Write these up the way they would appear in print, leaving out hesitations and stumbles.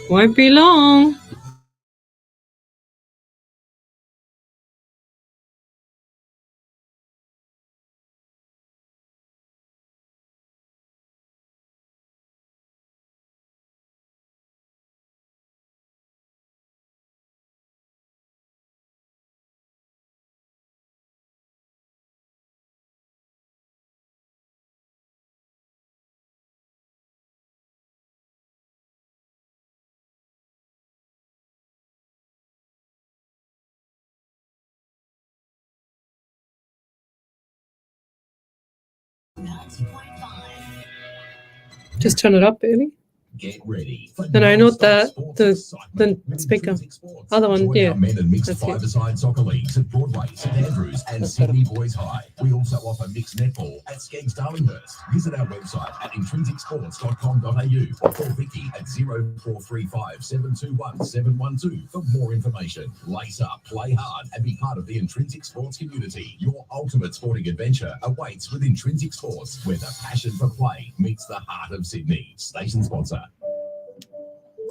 Won't be long. Just turn it up, Ellie. Get ready. No, not the speaker. Other one, yeah. Men and mixed That's it. five-a-side soccer leagues at Broadway, St Andrews, and Sydney Boys High. We also offer mixed netball at Skeggs Darlinghurst. Visit our website at intrinsicsports.com.au or call Vicky at 0435 721 712 for more information. Lace up, play hard, and be part of the Intrinsic Sports community. Your ultimate sporting adventure awaits with Intrinsic Sports, where the passion for play meets the heart of Sydney. Station sponsor.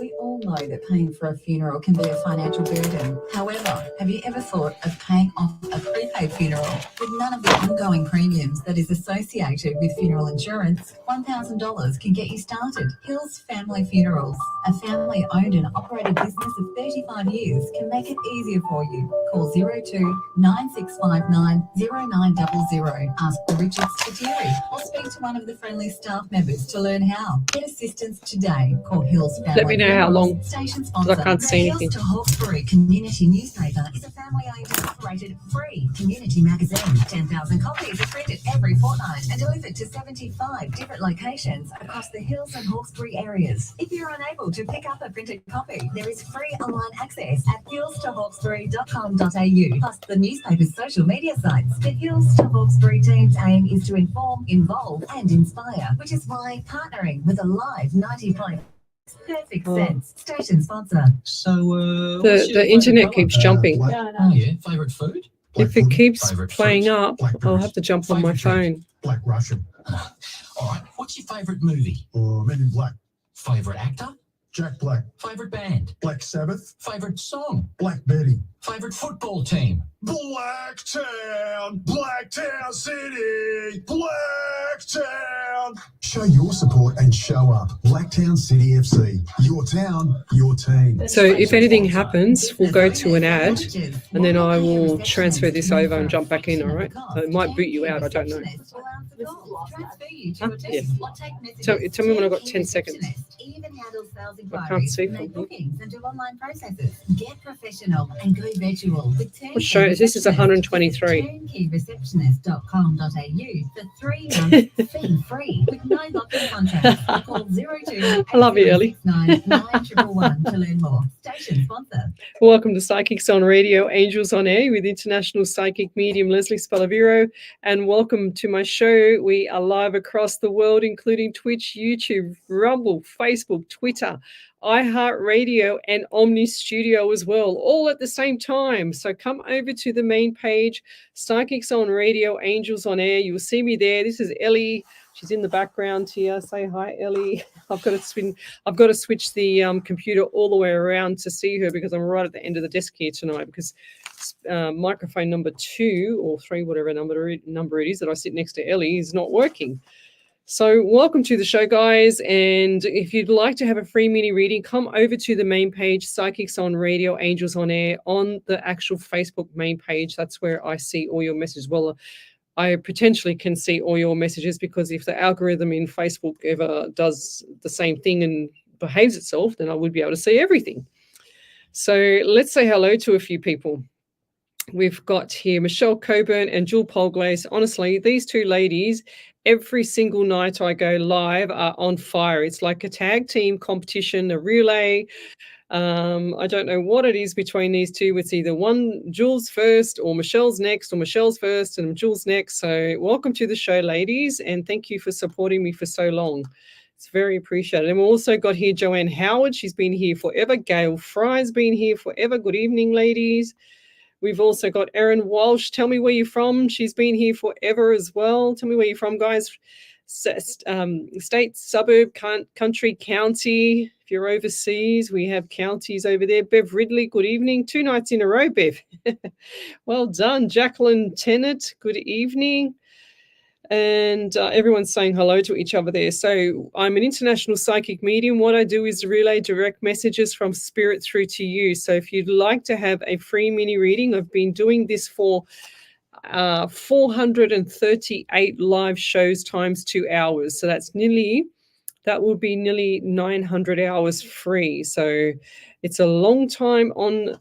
We all know that paying for a funeral can be a financial burden. However, have you ever thought of paying off a prepaid funeral with none of the ongoing premiums that is associated with funeral insurance? $1,000 can get you started. Hills Family Funerals, a family-owned and operated business of 35 years, can make it easier for you. Call 02-9659-0900. Ask for Richard Spatieri or speak to one of the friendly staff members to learn how. Get assistance today. Call Hills Family. Let me know how long, Station because I can't see anything. The Hills to Hawkesbury Community Newspaper is a family-owned and operated free community magazine. 10,000 copies are printed every fortnight and delivered to 75 different locations across the Hills and Hawkesbury areas. If you're unable to pick up a printed copy, there is free online access at hillstohawkesbury.com.au, plus the newspaper's social media sites. The Hills to Hawkesbury team's aim is to inform, involve and inspire, which is why partnering with a live 90 perfect sense. Station sponsor. So The internet keeps jumping. Favorite food? If it keeps playing up, I'll have to jump on my phone. Black Russian. All right. What's your favorite movie? Men in Black. Favorite actor? Jack Black. Favorite band? Black Sabbath. Favorite song? Black Betty. Favorite football team? Blacktown City, Blacktown. Show your support and show up. Blacktown City FC, your town, your team. So if anything happens, we'll go to an ad and then I will transfer this over and jump back in, all right? It might boot you out, I don't know. Huh? Yeah. Tell me when I've got 10 seconds. I can't see from here. Get professional and go virtual. What show is this? Is 123. Turnkeyreceptionist.com.au for 3 months fee-free with no lock-in contract. Call 02 I love you, Ellie. 911 to learn more. Station sponsor. Welcome to Psychics on Radio, Angels on Air with international psychic medium Lesley Spaliviero, and welcome to my show. We are live across the world, including Twitch, YouTube, Rumble, Facebook, Twitter, iHeartRadio and Omni Studio as well, all at the same time. So come over to the main page, Psychics on Radio, Angels on Air. You'll see me there. This is Ellie. She's in the background here. Say hi, Ellie. I've got to switch the computer all the way around to see her because I'm right at the end of the desk here tonight because microphone number 2 or 3, whatever number it is that I sit next to Ellie is not working. So welcome to the show, guys. And if you'd like to have a free mini reading, come over to the main page, Psychics on Radio, Angels on Air, on the actual Facebook main page. That's where I see all your messages. Well, I potentially can see all your messages because if the algorithm in Facebook ever does the same thing and behaves itself, then I would be able to see everything. So let's say hello to a few people. We've got here Michelle Coburn and Jewel Polglaze. Honestly, these two ladies, every single night I go live, are on fire. It's like a tag team competition, a relay. I don't know what it is between these two. It's either one Jules first or Michelle's next or Michelle's first and Jules next. So welcome to the show, ladies, and thank you for supporting me for so long. It's very appreciated. And we've also got here Joanne Howard. She's been here forever. Gail Fry's been here forever. Good evening, ladies. We've also got Erin Walsh. Tell me where you're from. She's been here forever as well. Tell me where you're from, guys. State, suburb, country, county. If you're overseas, we have counties over there. Bev Ridley, good evening. 2 nights in a row, Bev. Well done. Jacqueline Tennant, good evening. And everyone's saying hello to each other there. So I'm an international psychic medium. What I do is relay direct messages from spirit through to you. So if you'd like to have a free mini reading, I've been doing this for 438 live shows times 2 hours. So that will be nearly 900 hours free. So it's a long time on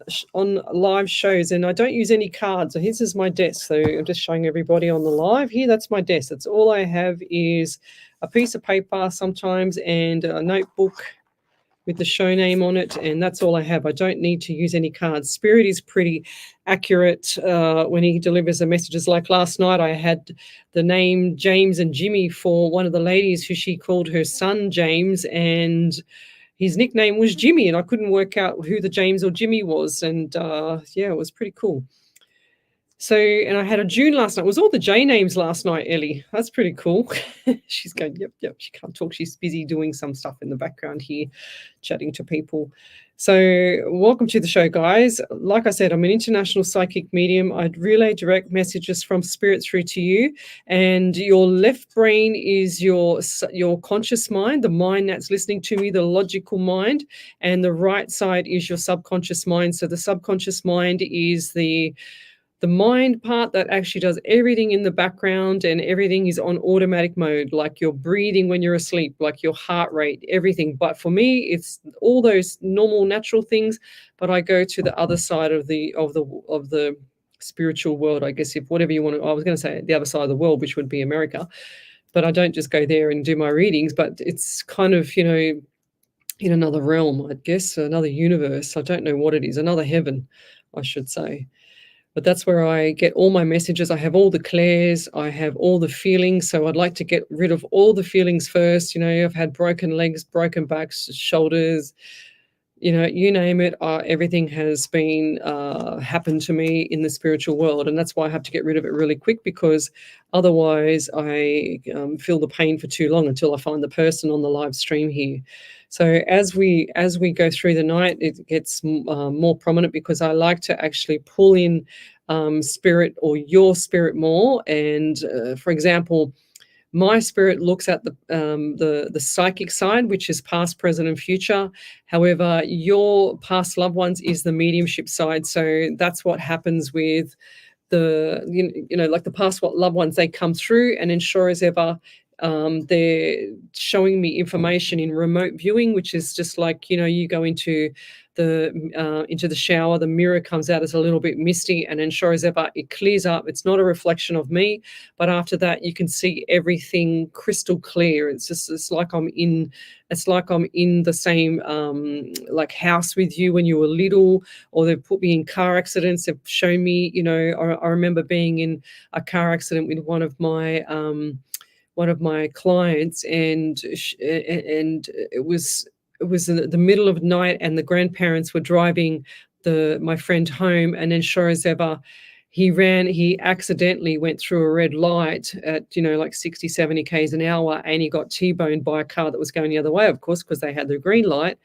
live shows, and I don't use any cards. So this is my desk. So I'm just showing everybody on the live here. That's my desk. That's all I have is a piece of paper sometimes and a notebook with the show name on it, and that's all I have. I don't need to use any cards. Spirit is pretty accurate when he delivers the messages. Like last night, I had the name James and Jimmy for one of the ladies who she called her son James, and his nickname was Jimmy, and I couldn't work out who the James or Jimmy was, and yeah, it was pretty cool. So, and I had a June last night. It was all the J names last night, Ellie. That's pretty cool. She's going, yep. She can't talk. She's busy doing some stuff in the background here, chatting to people. So welcome to the show, guys. Like I said, I'm an international psychic medium. I'd relay direct messages from spirit through to you. And your left brain is your conscious mind, the mind that's listening to me, the logical mind. And the right side is your subconscious mind. So the subconscious mind is the mind part that actually does everything in the background, and everything is on automatic mode, like your breathing when you're asleep, like your heart rate, everything. But for me, it's all those normal, natural things. But I go to the other side of the spiritual world, I guess, if whatever you want to. I was going to say the other side of the world, which would be America. But I don't just go there and do my readings. But it's kind of, in another realm, I guess, another universe. I don't know what it is, another heaven, I should say. But that's where I get all my messages. I have all the clairs. I have all the feelings. So I'd like to get rid of all the feelings first. I've had broken legs, broken backs, shoulders, you name it. Everything has been happened to me in the spiritual world. And that's why I have to get rid of it really quick, because otherwise I feel the pain for too long until I find the person on the live stream here. So as we go through the night, it gets more prominent, because I like to actually pull in spirit, or your spirit, more. And for example, my spirit looks at the psychic side, which is past, present, and future. However, your past loved ones is the mediumship side. So that's what happens with the like the past loved ones. They come through, and ensure as ever, they're showing me information in remote viewing, which is just like, you go into the shower, the mirror comes out as a little bit misty, and ensure as ever it clears up. It's not a reflection of me, but after that you can see everything crystal clear. It's like I'm in the same like house with you when you were little, or they've put me in car accidents. They've shown me, I remember being in a car accident with one of my clients, and it was in the middle of the night, and the grandparents were driving my friend home, and then sure as ever, he accidentally went through a red light at like 60, 70 k's an hour, and he got T-boned by a car that was going the other way, of course, because they had the green light.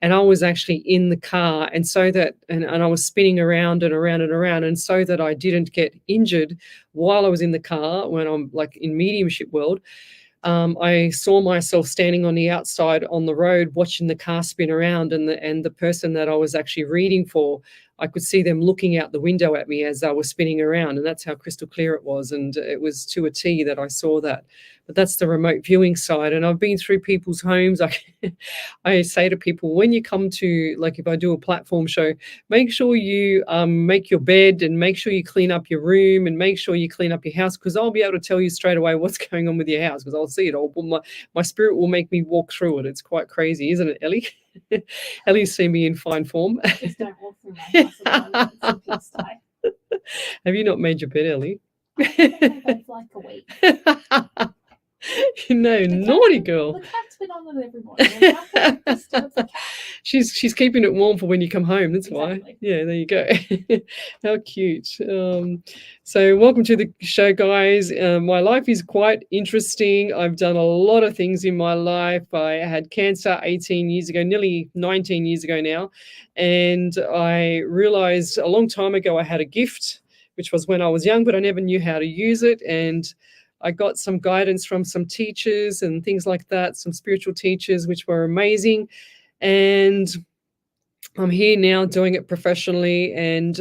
And I was actually in the car, and so that, and I was spinning around and around and around, and so that I didn't get injured while I was in the car, when I'm like in mediumship world, I saw myself standing on the outside on the road, watching the car spin around, and the person that I was actually reading for, I could see them looking out the window at me as I was spinning around, and that's how crystal clear it was. And it was to a T that I saw that. But that's the remote viewing side. And I've been through people's homes. I say to people, when you come to, like if I do a platform show, make sure you make your bed, and make sure you clean up your room, and make sure you clean up your house, because I'll be able to tell you straight away what's going on with your house, because I'll see it all. My spirit will make me walk through it. It's quite crazy, isn't it, Ellie? Ellie's seen me in fine form. Just don't walk through my house at the moment. Have you not made your bed, Ellie? I've like a week. Naughty girl. The cats been on it every morning. And how can I disturb the cat? She's keeping it warm for when you come home. That's why. Exactly. Yeah, there you go. How cute. So welcome to the show, guys. My life is quite interesting. I've done a lot of things in my life. I had cancer 18 years ago, nearly 19 years ago now. And I realized a long time ago I had a gift, which was when I was young, but I never knew how to use it. And I got some guidance from some teachers and things like that, some spiritual teachers, which were amazing. And I'm here now doing it professionally and,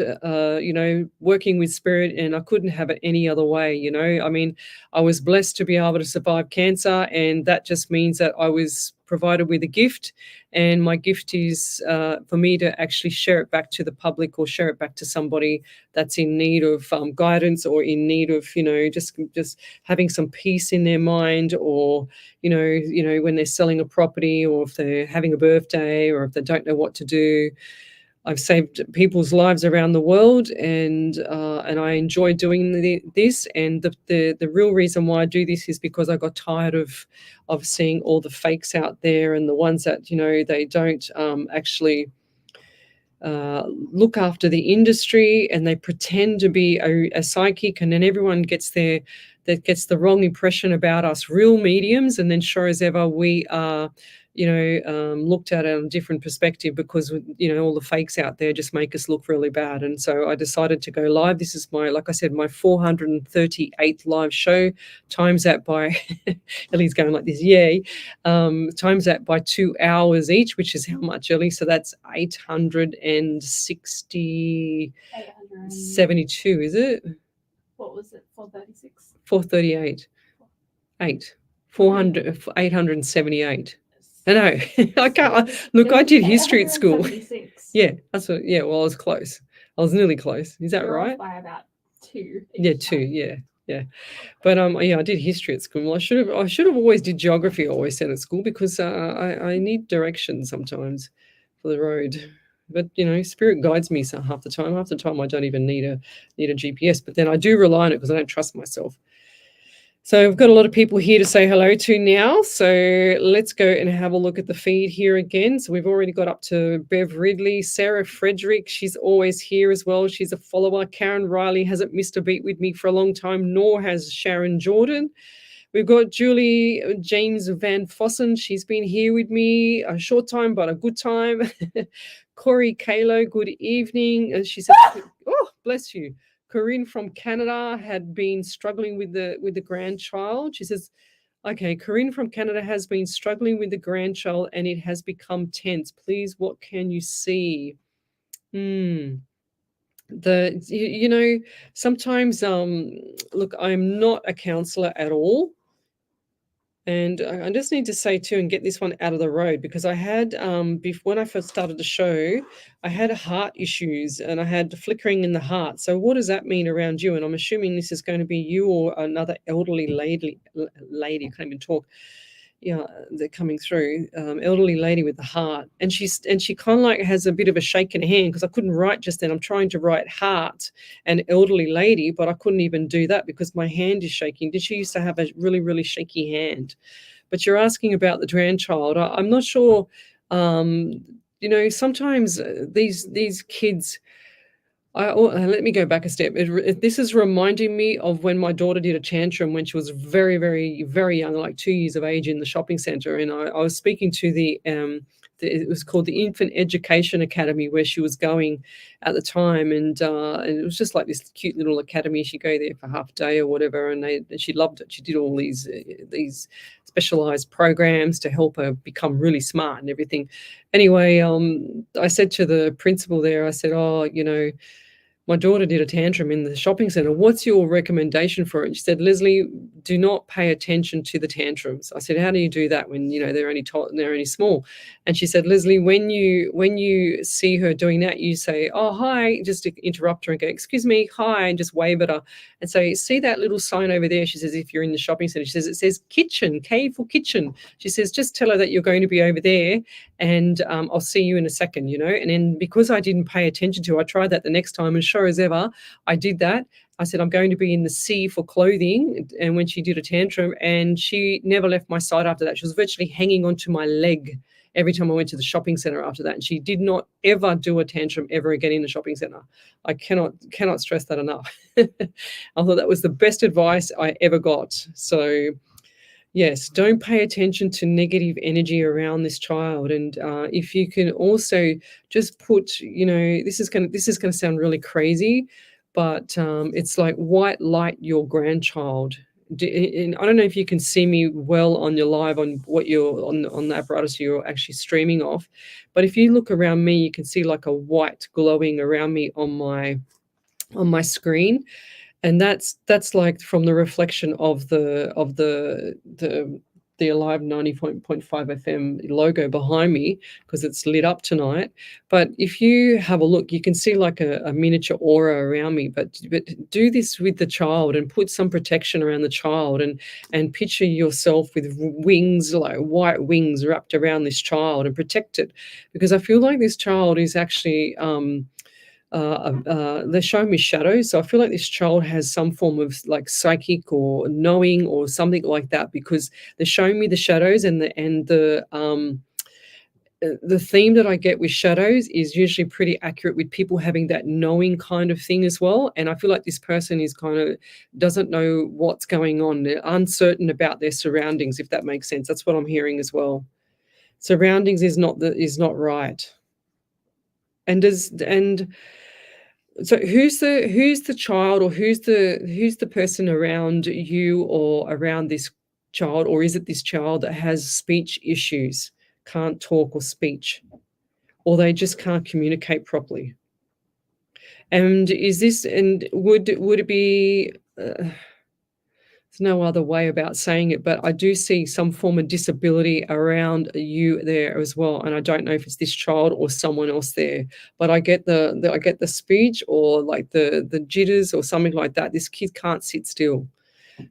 working with spirit, and I couldn't have it any other way. I mean, I was blessed to be able to survive cancer, and that just means that I was provided with a gift, and my gift is for me to actually share it back to the public or share it back to somebody that's in need of guidance or in need of, just having some peace in their mind, or, when they're selling a property, or if they're having a birthday, or if they don't know what to do. I've saved people's lives around the world, and I enjoy doing this. And the real reason why I do this is because I got tired of seeing all the fakes out there, and the ones that they don't actually look after the industry, and they pretend to be a psychic, and then everyone gets the wrong impression about us real mediums, and then sure as ever we are looked at a different perspective, because all the fakes out there just make us look really bad. And so I decided to go live. This is my 438th live show. Times that by Ellie's going like this, yay. Times that by 2 hours each, which is how much, Ellie? So that's 872, is it? What was it? 436? 438. 878. I know. I can't look. I did history at school. 876. Yeah, that's what. Yeah, well, I was close. I was nearly close. Is that You're off right? by about 2. Yeah, 2. Yeah. But I did history at school. I should have always did geography. I always said at school, because I need direction sometimes for the road. But spirit guides me half the time. Half the time I don't even need a GPS. But then I do rely on it because I don't trust myself. So I've got a lot of people here to say hello to now. So let's go and have a look at the feed here again. So we've already got up to Bev Ridley, Sarah Frederick. She's always here as well. She's a follower. Karen Riley hasn't missed a beat with me for a long time, nor has Sharon Jordan. We've got Julie James Van Fossen. She's been here with me a short time, but a good time. Corey Kalo, good evening. And she said, oh, bless you. Corinne from Canada had been struggling with the grandchild. She says, okay, Corinne from Canada has been struggling with the grandchild and it has become tense. Please, what can you see? Sometimes, look, I'm not a counselor at all. And I just need to say too, and get this one out of the road, because I had, when I first started the show, I had heart issues and I had flickering in the heart. So what does that mean around you? And I'm assuming this is going to be you or another elderly lady, I can't even talk. Yeah, they're coming through. Elderly lady with the heart, and she kind of like has a bit of a shake in her hand, because I couldn't write just then. I'm trying to write heart and elderly lady, but I couldn't even do that because my hand is shaking. Did she used to have a really, really shaky hand? But you're asking about the grandchild. I'm not sure. Sometimes these kids. Let me go back a step. This is reminding me of when my daughter did a tantrum when she was very, very, very young, like 2 years of age, in the shopping centre. And I was speaking to it was called the Infant Education Academy, where she was going at the time. And it was just like this cute little academy. She'd go there for half a day or whatever. And she loved it. She did all these specialised programs to help her become really smart and everything. Anyway, I said to the principal there, I said, my daughter did a tantrum in the shopping centre. What's your recommendation for it? And she said, Lesley, do not pay attention to the tantrums. I said, how do you do that when they're only small? And she said, Lesley, when you see her doing that, you say, oh, hi, just to interrupt her and go, excuse me, hi, and just wave at her and say, see that little sign over there? She says, if you're in the shopping centre, she says, it says kitchen, K for kitchen. She says, just tell her that you're going to be over there and I'll see you in a second, And then because I didn't pay attention to her, I tried that the next time, and sure as ever, I did that. I said, I'm going to be in the sea for clothing. And when she did a tantrum, and she never left my side after that. She was virtually hanging onto my leg every time I went to the shopping center after that. And she did not ever do a tantrum ever again in the shopping center. I cannot stress that enough. I thought that was the best advice I ever got. So yes, don't pay attention to negative energy around this child. And if you can also just put, this is going to sound really crazy, but it's like white light your grandchild. And I don't know if you can see me well on your live on what you're on the apparatus you're actually streaming off, but if you look around me, you can see like a white glowing around me on my screen. And that's like from the reflection of the Alive 90.5 FM logo behind me, because it's lit up tonight. But if you have a look, you can see like a miniature aura around me. But do this with the child and put some protection around the child, and picture yourself with wings, like white wings wrapped around this child, and protect it, because I feel like this child is actually they're showing me shadows. So I feel like this child has some form of like psychic or knowing or something like that, because they're showing me the shadows, and the theme that I get with shadows is usually pretty accurate with people having that knowing kind of thing as well. And I feel like this person is kind of doesn't know what's going on. They're uncertain about their surroundings, if that makes sense. That's what I'm hearing as well. Surroundings is not right. So who's the child, or who's the person around you or around this child, or is it this child that has speech issues, can't talk or speech, or they just can't communicate properly? And would it be there's no other way about saying it, but I do see some form of disability around you there as well. And I don't know if it's this child or someone else there, but I get the speech or like the jitters or something like that. This kid can't sit still.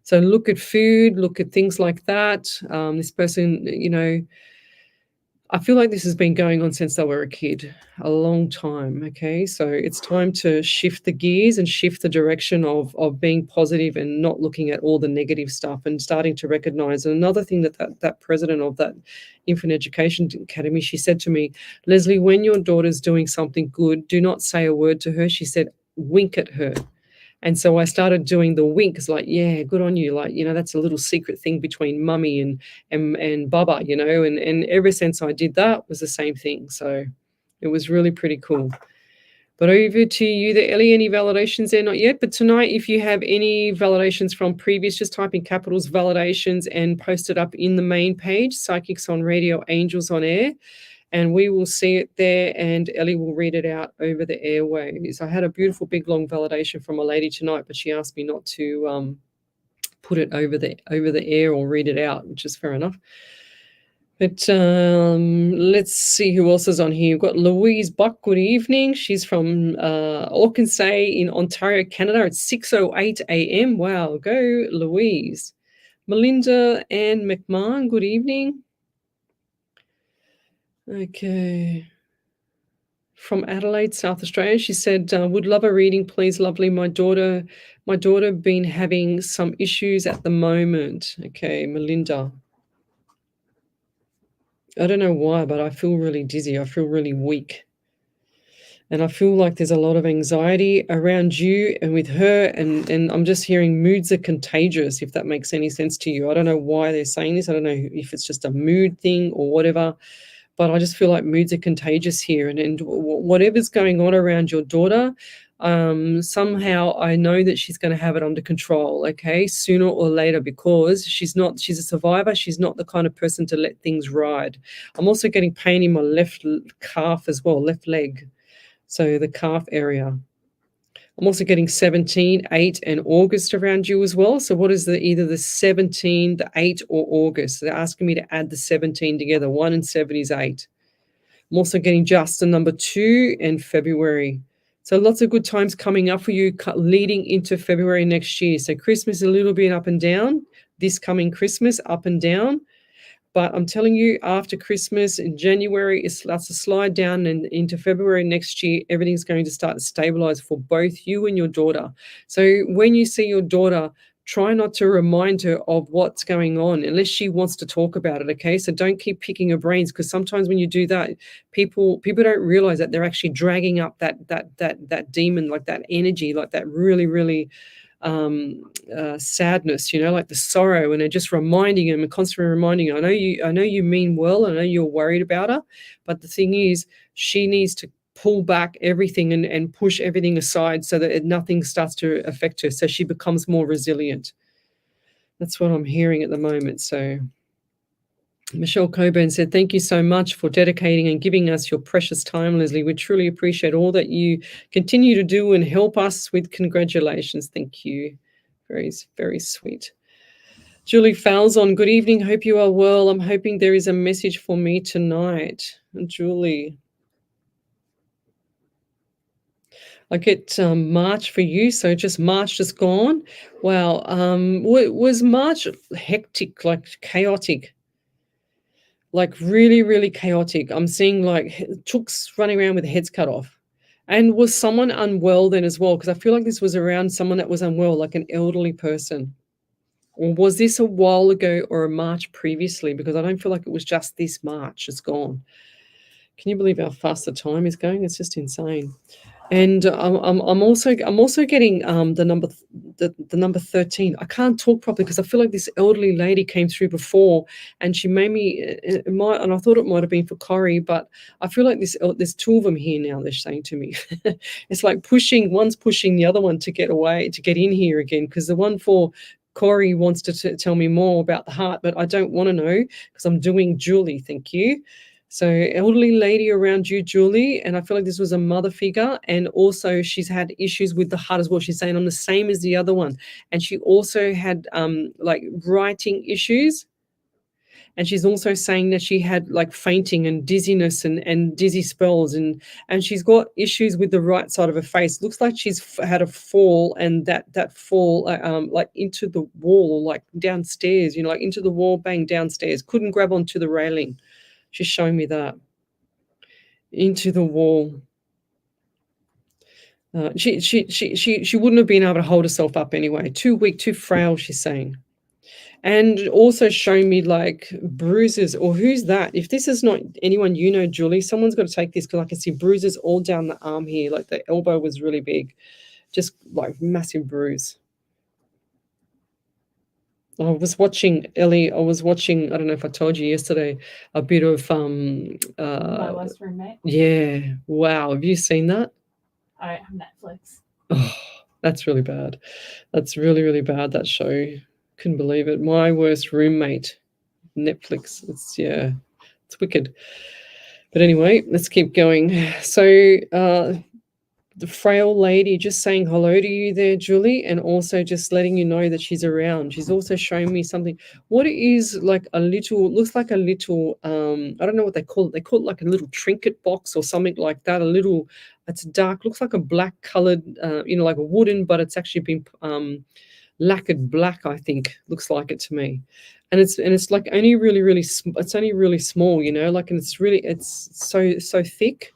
So look at food, look at things like that. This person, I feel like this has been going on since they were a kid, a long time, okay? So it's time to shift the gears and shift the direction of being positive and not looking at all the negative stuff, and starting to recognize. And another thing that president of that Infant Education Academy, she said to me, Lesley, when your daughter's doing something good, do not say a word to her. She said, wink at her. And so I started doing the wink. It's like, yeah, good on you. Like, that's a little secret thing between mummy and Baba, and ever since I did that was the same thing. So it was really pretty cool. But over to you there, Ellie. Any validations there? Not yet. But tonight, if you have any validations from previous, just type in capitals validations and post it up in the main page, Psychics on Radio, Angels on Air. And we will see it there, and Ellie will read it out over the airwaves. I had a beautiful, big, long validation from a lady tonight, but she asked me not to put it over the air or read it out, which is fair enough. But let's see who else is on here. We've got Louise Buck. Good evening. She's from Orkinsay in Ontario, Canada. It's 6:08 a.m. Wow, go Louise. Melinda Ann McMahon. Good evening. Okay. From Adelaide, South Australia, she said, would love a reading, please, lovely. My daughter been having some issues at the moment. Okay, Melinda. I don't know why, but I feel really dizzy. I feel really weak. And I feel like there's a lot of anxiety around you and with her. And I'm just hearing moods are contagious, if that makes any sense to you. I don't know why they're saying this. I don't know if it's just a mood thing or whatever. But I just feel like moods are contagious here. And whatever's going on around your daughter, somehow I know that she's going to have it under control, okay, sooner or later, because she's a survivor. She's not the kind of person to let things ride. I'm also getting pain in my left calf as well, left leg. So the calf area. I'm also getting 17, 8, and August around you as well. So what is either the 17, the 8, or August? They're asking me to add the 17 together. 1 and 7 is 8. I'm also getting just the number 2 and February. So lots of good times coming up for you leading into February next year. So Christmas is a little bit up and down. This coming Christmas, up and down. But I'm telling you, after Christmas in January, it starts to slide down, and into February next year, everything's going to start to stabilize for both you and your daughter. So when you see your daughter, try not to remind her of what's going on unless she wants to talk about it. Okay, so don't keep picking her brains, because sometimes when you do that, people don't realize that they're actually dragging up that demon, like that energy, like that really sadness, like the sorrow, and they're just reminding him and constantly reminding him. I know you mean well, I know you're worried about her, but the thing is, she needs to pull back everything and push everything aside so that nothing starts to affect her, so she becomes more resilient. That's what I'm hearing at the moment. So Michelle Coburn said, thank you so much for dedicating and giving us your precious time, Lesley. We truly appreciate all that you continue to do and help us with. Congratulations. Thank you. Very, very sweet. Julie Falzon, good evening. Hope you are well. I'm hoping there is a message for me tonight. Julie. I get March for you, so just March just gone. Wow. Was March hectic, like chaotic? Like really chaotic. I'm seeing like chooks running around with heads cut off. And was someone unwell then as well? Because I feel like this was around someone that was unwell, like an elderly person. Or was this a while ago or a March previously? Because I don't feel like it was just this March. It's gone. Can you believe how fast the time is going? It's just insane. And I'm also getting the number 13. I can't talk properly because I feel like this elderly lady came through before, and she made me. And I thought it might have been for Corey, but I feel like there's two of them here now. They're saying to me, it's like one's pushing the other one to get away, to get in here again, because the one for Corey wants to tell me more about the heart, but I don't want to know because I'm doing Julie. Thank you. So elderly lady around you, Julie, and I feel like this was a mother figure, and also she's had issues with the heart as well. She's saying I'm the same as the other one, and she also had like writing issues, and she's also saying that she had like fainting and dizziness and dizzy spells, and she's got issues with the right side of her face. Looks like she's had a fall, and that fall like into the wall, like downstairs, like into the wall, bang, downstairs. Couldn't grab onto the railing. She's showing me that. Into the wall. She wouldn't have been able to hold herself up anyway. Too weak, too frail, she's saying. And also showing me like bruises. Or who's that? If this is not anyone you know, Julie, someone's got to take this, because I can see bruises all down the arm here. Like the elbow was really big. Just like massive bruise. I was watching, Ellie, I don't know if I told you yesterday, a bit of My worst roommate. Yeah. Wow. Have you seen that? I have Netflix. Oh, that's really bad. That's really bad, that show. Couldn't believe it. My Worst Roommate. Netflix. It's wicked. But anyway, let's keep going. So the frail lady just saying hello to you there, Julie, and also just letting you know that she's around. She's also showing me something. What is like looks like a little, I don't know what they call it. They call it like a little trinket box or something like that. It's dark, looks like a black colored, like a wooden, but it's actually been lacquered black, I think. Looks like it to me. And it's like only really, it's only really small, like, and it's so thick,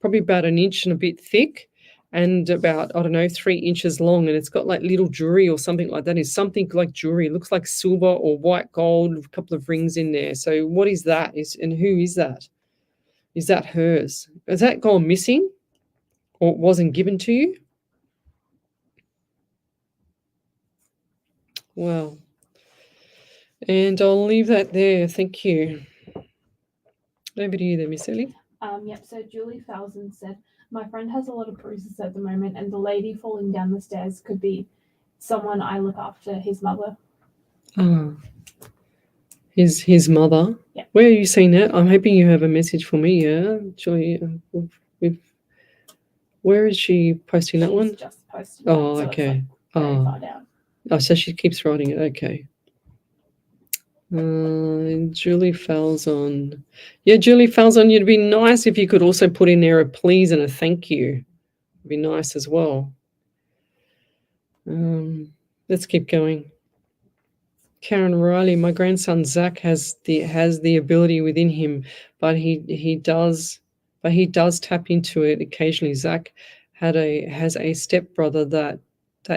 probably about an inch and a bit thick, and about, I don't know, 3 inches long, and it's got like little jewelry or something like that. It's something like jewelry. It looks like silver or white gold, a couple of rings in there. So what is that? And who is that? Is that hers? Has that gone missing or wasn't given to you? Well, and I'll leave that there. Thank you. Over to you there, Miss Ellie. Yep, so Julie Falzon said, my friend has a lot of bruises at the moment, and the lady falling down the stairs could be someone I look after, his mother. Oh, his mother? Yeah. Where are you seeing that? I'm hoping you have a message for me, yeah? Julie, where is she posting that one? She's just posted Oh, that, so okay. it's like very far down. Oh, so she keeps writing it. Okay. Julie Falzon. Yeah, Julie Falzon, it'd be nice if you could also put in there a please and a thank you. It'd be nice as well. Let's keep going. Karen Riley, my grandson Zach has the ability within him, but he does tap into it occasionally. Zach has a stepbrother that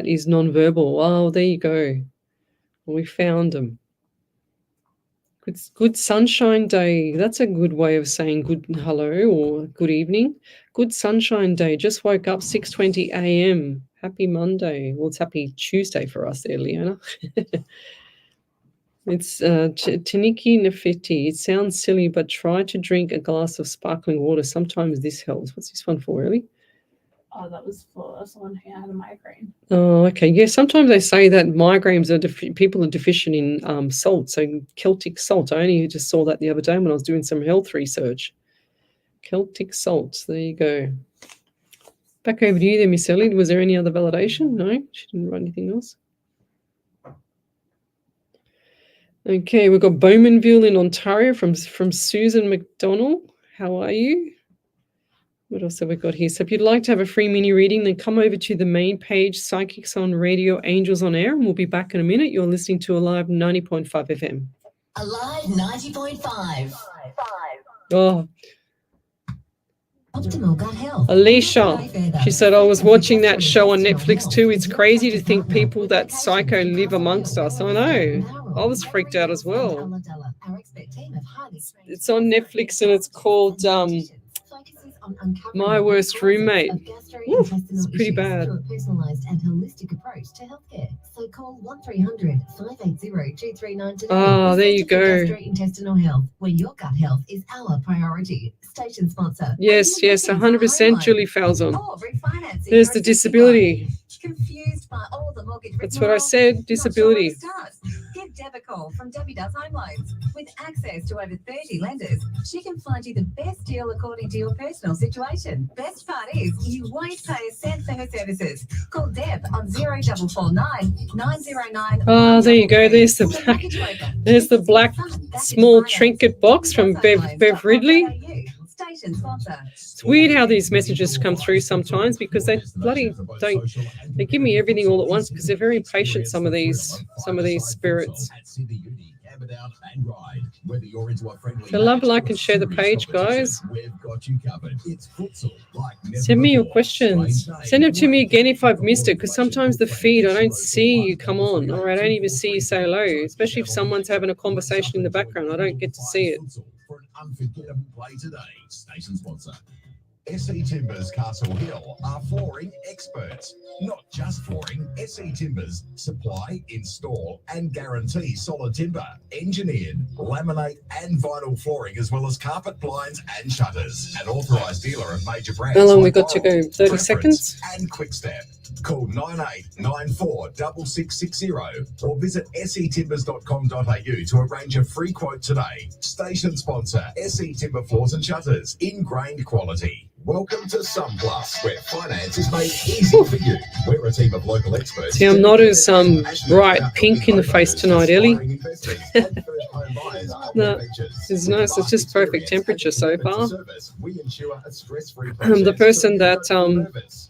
is nonverbal. Oh, there you go. We found him. Good sunshine day. That's a good way of saying good hello or good evening. Good sunshine day. Just woke up 6:20 a.m. Happy Monday. Well, it's happy Tuesday for us there, Leona. It's Taniki Nafiti. It sounds silly, but try to drink a glass of sparkling water. Sometimes this helps. What's this one for, really? Oh, that was for someone who had a migraine. Oh, okay. Yeah, sometimes they say that migraines are people are deficient in salt, so Celtic salt. I only just saw that the other day when I was doing some health research. Celtic salt. There you go. Back over to you there, Miss Ellie. Was there any other validation? No? She didn't write anything else? Okay, we've got Bowmanville in Ontario from Susan McDonald. How are you? What else have we got here? So if you'd like to have a free mini reading, then come over to the main page, Psychics on Radio, Angels on Air, and we'll be back in a minute. You're listening to Alive 90.5 FM. Alive 90.5. Oh, Optimal gut health. Alicia, she said, I was watching that show on Netflix too. It's crazy to think people that psycho live amongst us. I know. I was freaked out as well. It's on Netflix and it's called My Worst Roommate. Ooh, it's pretty bad. A personalized and holistic approach to healthcare. So call 1300-580-239 today. Oh, there you go. Gastrointestinal health, where your gut health is our priority. Station sponsor. Yes, 100%, Julie Falzon. Or refinancing There's your the existing disability. mortgage. Confused by all the mortgage That's what I rigmarole? said, Not disability. sure where to start? Give Deb a call from Debbie Does Home Loans. With access to over 30 lenders, she can find you the best deal according to your personal situation. Best part is, you won't pay a cent for her services. Call Deb on 0449 909. Oh, there you go. There's the black small trinket box from Bev Ridley. Station sponsor. It's weird how these messages come through sometimes because they bloody don't. They give me everything all at once because they're very patient. Some of these spirits. So love, like, and share the page, guys. Send me your questions. Send them to me again if I've missed it, because sometimes the feed, I don't see you come on, or I don't even see you say hello, especially if someone's having a conversation in the background. I don't get to see it. For an unforgettable play today, station sponsor. SE Timbers Castle Hill are flooring experts. Not just flooring, SE Timbers supply, install and guarantee solid timber, engineered, laminate and vinyl flooring, as well as carpet, blinds and shutters. An authorised dealer of major brands. How long we like got to go? Bold, 30 Preference seconds? And Quickstep. Call 9894 or visit setimbers.com.au to arrange a free quote today. Station sponsor, SE Timber Floors and Shutters, ingrained quality. Welcome to SunPlus, where finance is made easy for you. We're a team of local experts. See, I'm not as bright pink in the face tonight, Ellie. No, it's nice. It's just perfect temperature so far. The person that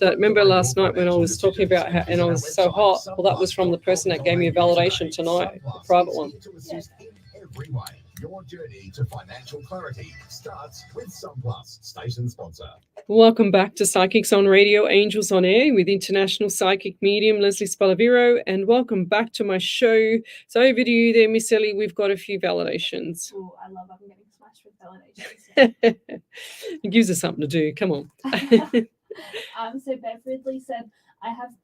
remember last night when I was talking about how, and I was so hot. Well, that was from the person that gave me a validation tonight, a private one. Your journey to financial clarity starts with SunPlus, station sponsor. Welcome back to Psychics on Radio, Angels on Air with international psychic medium Lesley Spaliviero, and welcome back to my show. So over to you there, Miss Ellie. We've got a few validations. Oh, I love I'm getting smashed with validations. It gives us something to do. Come on. So Bev Ridley said, I have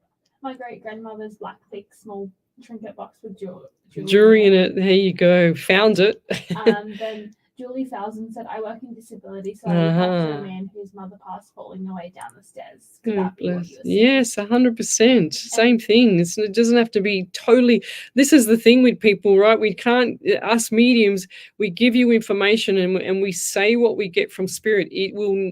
my great-grandmother's black, thick, small trinket box with Jewelry in it. There you go. Found it. Then Julie Falzon said, I work in disability, so I look after a man whose mother passed falling away down the stairs. Could that be what you were saying? Yes, 100%. Same thing. It doesn't have to be totally. This is the thing with people, right? We can't, us mediums, we give you information and we say what we get from spirit. It will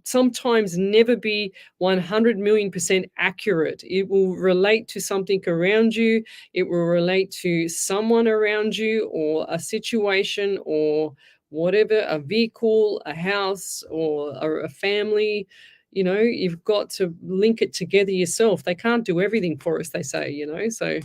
sometimes never be 100 million% accurate. It will relate to something around you. It will relate to someone around you or a situation or whatever, a vehicle, a house, or a family. you've got to link it together yourself. They can't do everything for us, they say, So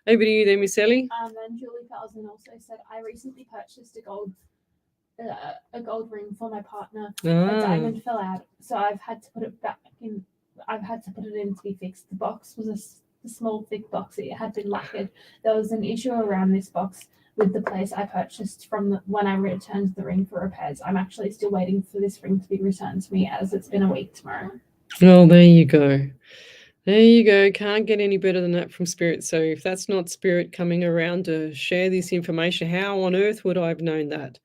over to you there, Miss Ellie. And Julie Thousand also said, I recently purchased a gold ring for my partner. A diamond fell out, so I've had to put it back in. I've had to put it in to be fixed. The box was a small, thick box. It had been lacquered. There was an issue around this box with the place I purchased from when I returned the ring for repairs. I'm actually still waiting for this ring to be returned to me, as it's been a week tomorrow. Well, there you go. There you go. Can't get any better than that from Spirit. So if that's not Spirit coming around to share this information, how on earth would I have known that?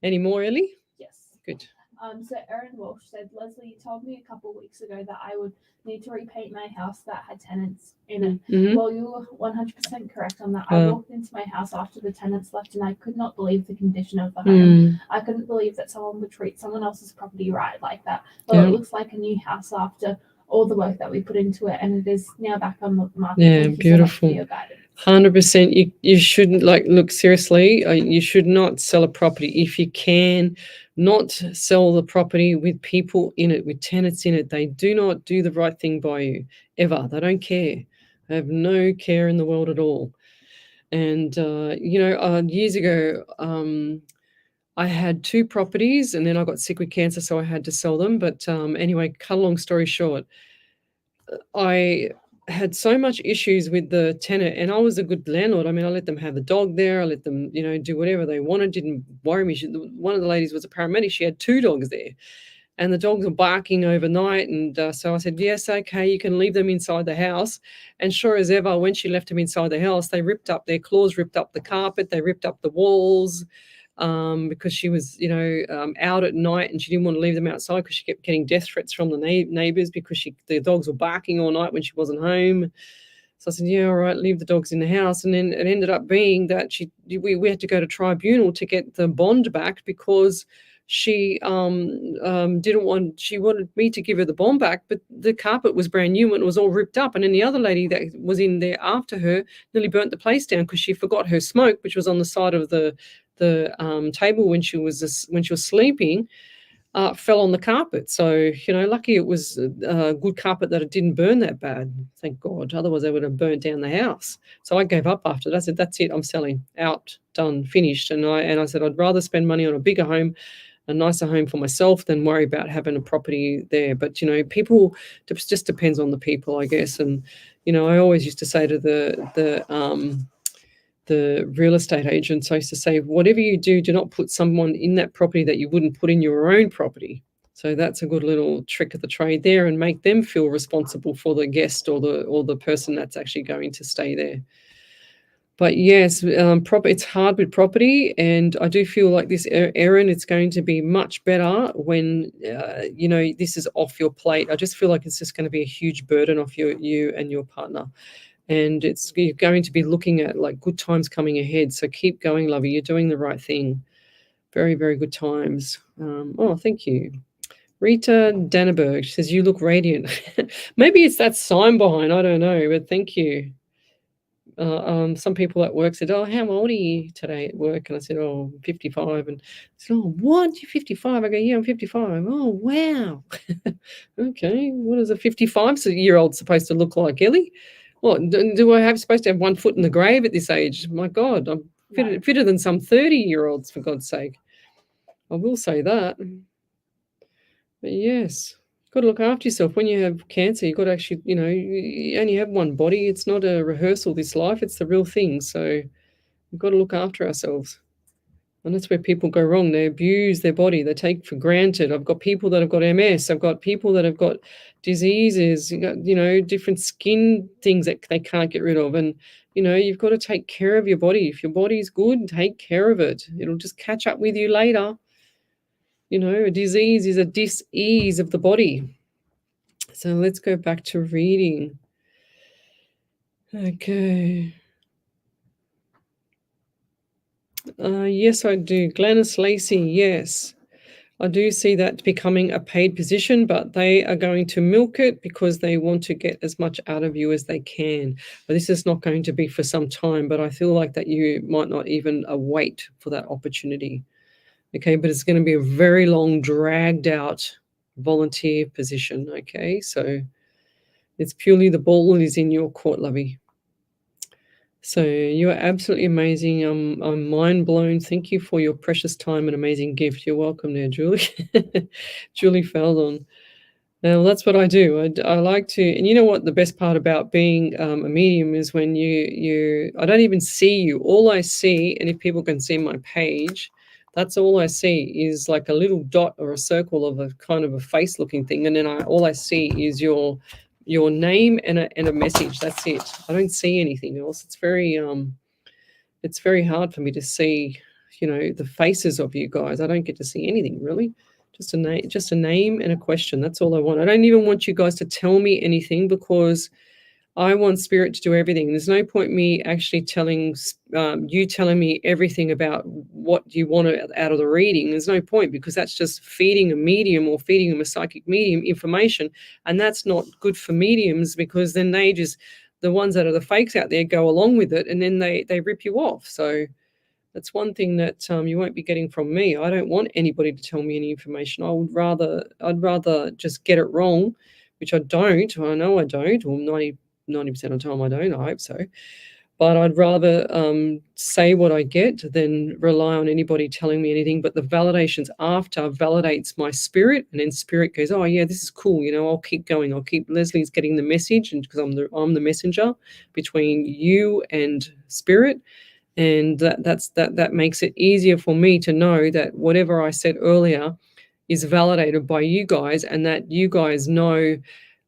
Any more, Ellie? Yes. Good. So Erin Walsh said, Lesley, you told me a couple of weeks ago that I would need to repaint my house that had tenants in it. Mhm. Well, you were 100% correct on that. I walked into my house after the tenants left, and I could not believe the condition of the home. I couldn't believe that someone would treat someone else's property right like that. Well, It looks like a new house after all the work that we put into it, and it is now back on the market. Yeah, Thank you beautiful. so much for your guidance. 100%. You shouldn't, look, seriously, you should not sell a property. If you can, not sell the property with people in it, with tenants in it. They do not do the right thing by you, ever. They don't care. They have no care in the world at all. And, years ago, I had 2 properties, and then I got sick with cancer, so I had to sell them. But anyway, cut a long story short, I had so much issues with the tenant, and I was a good landlord. I mean, I let them have the dog there. I let them, do whatever they wanted. Didn't worry me. One of the ladies was a paramedic. She had 2 dogs there, and the dogs were barking overnight. And so I said, yes, okay, you can leave them inside the house. And sure as ever, when she left them inside the house, they ripped up their claws, ripped up the carpet, they ripped up the walls. Because she was, out at night, and she didn't want to leave them outside because she kept getting death threats from the neighbors because the dogs were barking all night when she wasn't home. So I said, yeah, all right, leave the dogs in the house. And then it ended up being that we had to go to tribunal to get the bond back because she she wanted me to give her the bond back, but the carpet was brand new and it was all ripped up. And then the other lady that was in there after her nearly burnt the place down because she forgot her smoke, which was on the side of the table when she was sleeping, fell on the carpet. So, lucky it was a good carpet that it didn't burn that bad. Thank God. Otherwise, they would have burnt down the house. So I gave up after that. I said, that's it. I'm selling. Out, done, finished. And I said, I'd rather spend money on a bigger home, a nicer home for myself, than worry about having a property there. But, people, it just depends on the people, I guess. And, I always used to say to the real estate agents, I used to say, whatever you do not put someone in that property that you wouldn't put in your own property. So that's a good little trick of the trade there, and make them feel responsible for the guest or the person that's actually going to stay there. But yes, it's hard with property, and I do feel like this, Erin, it's going to be much better when this is off your plate. I just feel like it's just going to be a huge burden off you and your partner. And you're going to be looking at good times coming ahead. So keep going, lovey. You're doing the right thing. Very, very good times. Thank you. Rita Danneberg says, you look radiant. Maybe it's that sign behind. I don't know, but thank you. Some people at work said, oh, how old are you today at work? And I said, 55. And I said, oh, what? You're 55? I go, yeah, I'm 55. Oh, wow. Okay. What is a 55-year-old supposed to look like, Ellie? What, do I have supposed to have one foot in the grave at this age? My God, I'm fitter than some 30-year-olds, for God's sake. I will say that. But yes, got to look after yourself. When you have cancer, you've got to actually, you only have one body. It's not a rehearsal, this life. It's the real thing. So we've got to look after ourselves. And that's where people go wrong. They abuse their body. They take for granted. I've got people that have got MS. I've got people that have got diseases, different skin things that they can't get rid of. And, you've got to take care of your body. If your body's good, take care of it. It'll just catch up with you later. A disease is a dis-ease of the body. So let's go back to reading. Okay. Yes, I do. Glennis Lacey, yes. I do see that becoming a paid position, but they are going to milk it because they want to get as much out of you as they can. But this is not going to be for some time, but I feel like that you might not even wait for that opportunity. Okay, but it's going to be a very long, dragged out volunteer position. Okay, so it's purely the ball is in your court, lovey. So you are absolutely amazing. I'm mind blown. Thank you for your precious time and amazing gift. You're welcome there, Julie. Julie Feldon. Now that's what I do. I like to, and you know what the best part about being a medium is when I don't even see you. All I see, and if people can see my page, that's all I see is like a little dot or a circle of a kind of a face looking thing, and then all I see is your name and a message. That's it. I don't see anything else. It's very hard for me to see, the faces of you guys. I don't get to see anything really. Just a name and a question. That's all I want. I don't even want you guys to tell me anything because I want spirit to do everything. There's no point me actually telling me everything about what you want out of the reading. There's no point because that's just feeding a medium or feeding them a psychic medium information, and that's not good for mediums because then the ones that are the fakes out there go along with it, and then they rip you off. So that's one thing that you won't be getting from me. I don't want anybody to tell me any information. I'd rather just get it wrong, which I don't. I know I don't, or 90% of the time I don't. I hope so. But I'd rather say what I get than rely on anybody telling me anything. But the validations after validates my spirit, and then spirit goes, oh yeah, this is cool. I'll keep going. I'll keep Leslie's getting the message, and because I'm the messenger between you and spirit. And that makes it easier for me to know that whatever I said earlier is validated by you guys, and that you guys know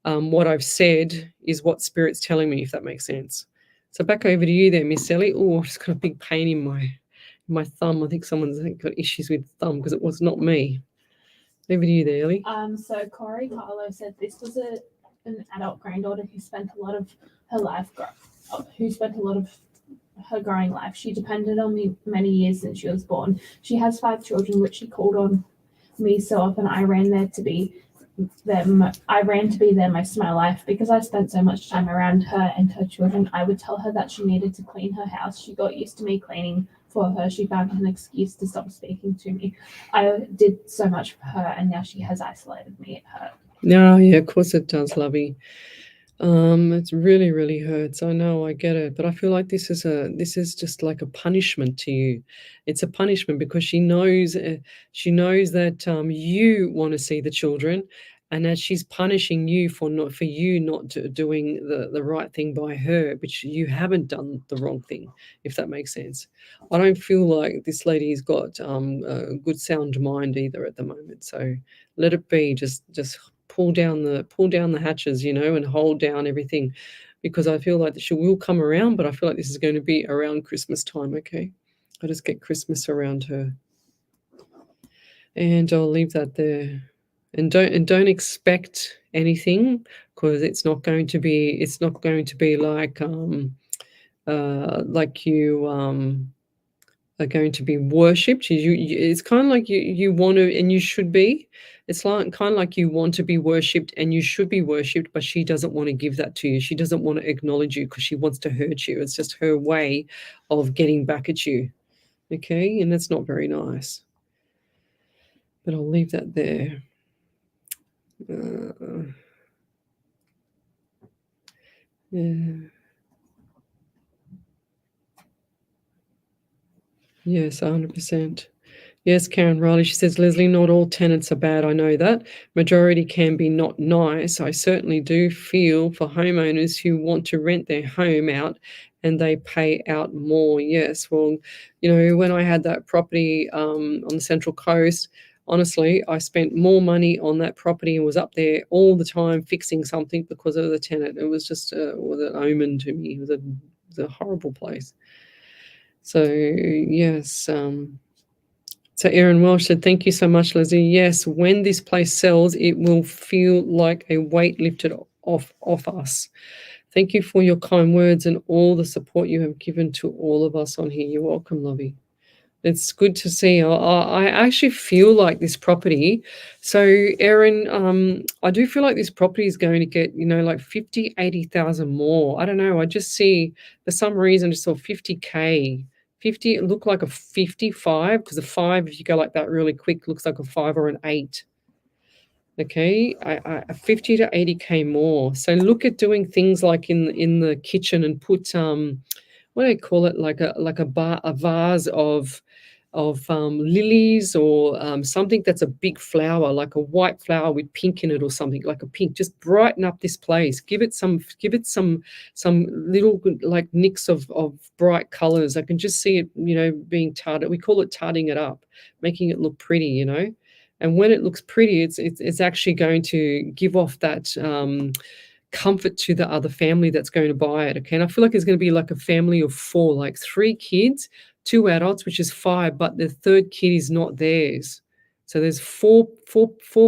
what I've said is what Spirit's telling me, if that makes sense. So back over to you there, Miss Ellie. Oh, I've just got a big pain in my thumb. I think someone's got issues with thumb because it was not me. Over to you there, Ellie. So Corey Carlo said this was an adult granddaughter who spent a lot of her life her growing life. She depended on me many years since she was born. She has 5 children, which she called on me so often. I ran to be there most of my life because I spent so much time around her and her children. I would tell her that she needed to clean her house. She got used to me cleaning for her. She found an excuse to stop speaking to me. I did so much for her, and now she has isolated me. It hurt. No, yeah, of course it does, lovey. It really, really hurts. I know, I get it, but I feel like this is just like a punishment to you. It's a punishment because she knows that you want to see the children, and that she's punishing you for not doing the right thing by her, which you haven't done the wrong thing, if that makes sense. I don't feel like this lady's got a good sound mind either at the moment. So let it be. Just pull down the hatches, and hold down everything, because I feel like she will come around, but I feel like this is going to be around Christmas time. Okay, I just get Christmas around her, and I'll leave that there. And don't expect anything, because it's not going to be like you are going to be worshipped. It's kind of like you want to, and you should be. It's kind of like you want to be worshipped and you should be worshipped, but she doesn't want to give that to you. She doesn't want to acknowledge you because she wants to hurt you. It's just her way of getting back at you. Okay, and that's not very nice. But I'll leave that there. Yeah. Yes, 100%. Yes, Karen Riley, she says, Lesley, not all tenants are bad. I know that. Majority can be not nice. I certainly do feel for homeowners who want to rent their home out and they pay out more. Yes, well, when I had that property on the Central Coast, honestly, I spent more money on that property and was up there all the time fixing something because of the tenant. It was just was an omen to me. It was a horrible place. So, yes. So Erin Welsh said, thank you so much, Leslie. Yes, when this place sells, it will feel like a weight lifted off us. Thank you for your kind words and all the support you have given to all of us on here. You're welcome, lovey. It's good to see. I actually feel like this property. So, Erin, I do feel like this property is going to get, like 50, 80,000 more. I don't know. I just see, for some reason, I just saw 50K. 50, it looked like a 55, because a 5, if you go like that really quick, looks like a 5 or an 8. Okay, 50 to 80K more. So look at doing things like in the kitchen and put what do I call it, like a vase of lilies, or something that's a big flower, like a white flower with pink in it, or something like a pink. Just brighten up this place. Give it some little like nicks of bright colors. I can just see it, being tarted. We call it tarting it up, making it look pretty, And when it looks pretty, it's actually going to give off that comfort to the other family that's going to buy it. Okay, and I feel like it's going to be like a family of 4, like 3 kids, 2 adults, which is 5, but the third kid is not theirs. So there's four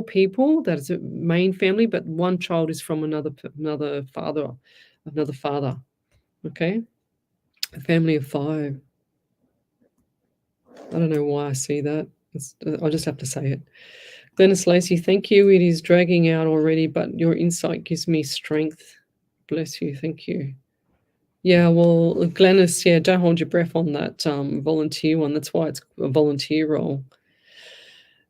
people. That is a main family, but 1 child is from another father. Okay, a family of 5. I don't know why I see that. I'll just have to say it. Glennis Lacey, thank you. It is dragging out already, but your insight gives me strength. Bless you. Thank you. Yeah, well, Glennis, don't hold your breath on that volunteer one. That's why it's a volunteer role.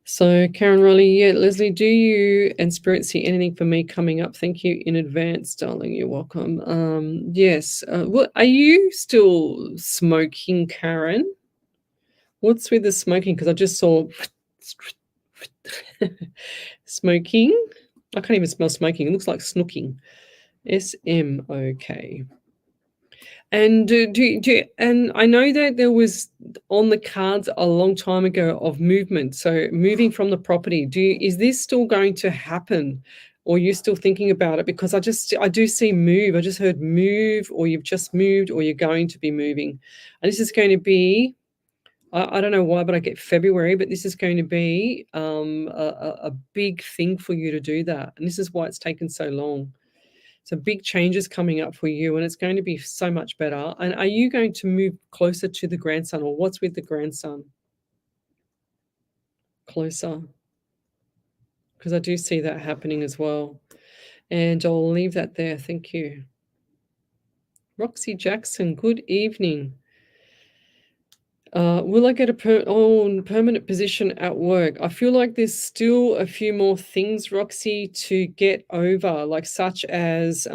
So Karen Riley, Lesley, do you and Spirit see anything for me coming up? Thank you in advance, darling. You're welcome. Yes. What are you still smoking, Karen? What's with the smoking? Because I just saw smoking. I can't even smell smoking. It looks like snooking. SMOK. And and I know that there was on the cards a long time ago of movement. So moving from the property. Is this still going to happen, or are you still thinking about it? Because I do see move. I just heard move, or you've just moved, or you're going to be moving. And this is going to be, I don't know why, but I get February, but this is going to be a big thing for you to do that. And this is why it's taken so long. So big changes coming up for you, and it's going to be so much better. And are you going to move closer to the grandson, or what's with the grandson? Closer. Because I do see that happening as well. And I'll leave that there. Thank you. Roxy Jackson, good evening. Will I get a permanent position at work? I feel like there's still a few more things, Roxy, to get over, like such as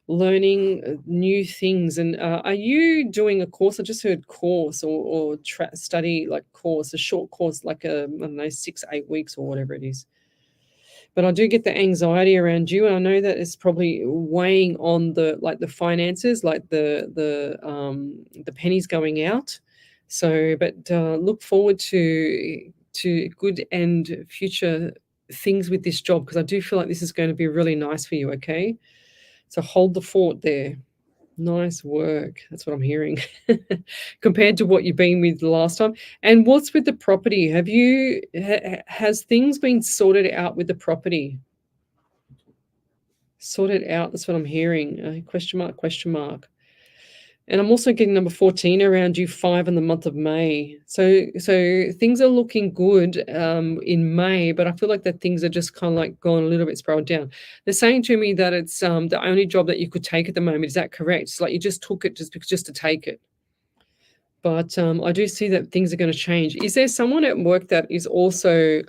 learning new things. And are you doing a course? I just heard course or study, like course, a short course, like I don't know, 6-8 weeks or whatever it is. But I do get the anxiety around you, and I know that it's probably weighing on the finances, like the pennies going out. So, but look forward to good and future things with this job, because I do feel like this is going to be really nice for you. Okay, so hold the fort there. Nice work. That's what I'm hearing compared to what you've been with the last time. And what's with the property? Have you has things been sorted out with the property? Sorted out. That's what I'm hearing. Question mark. And I'm also getting number 14 around you, 5 in the month of May. So things are looking good in May, but I feel like that things are just kind of like going a little bit spiraled down. They're saying to me that it's the only job that you could take at the moment. Is that correct? It's like you just took it just to take it. But I do see that things are going to change. Is there someone at work that is also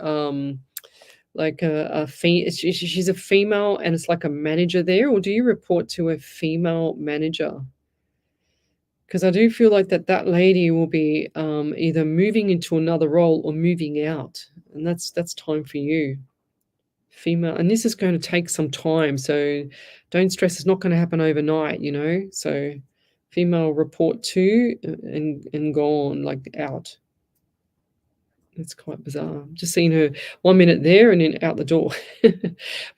like she's a female and it's like a manager there, or do you report to a female manager? Because I do feel like that lady will be either moving into another role or moving out, and that's time for you, female. And this is going to take some time, so don't stress. It's not going to happen overnight, So, female report to and gone, like out. It's quite bizarre. I'm just seeing her 1 minute there and then out the door. But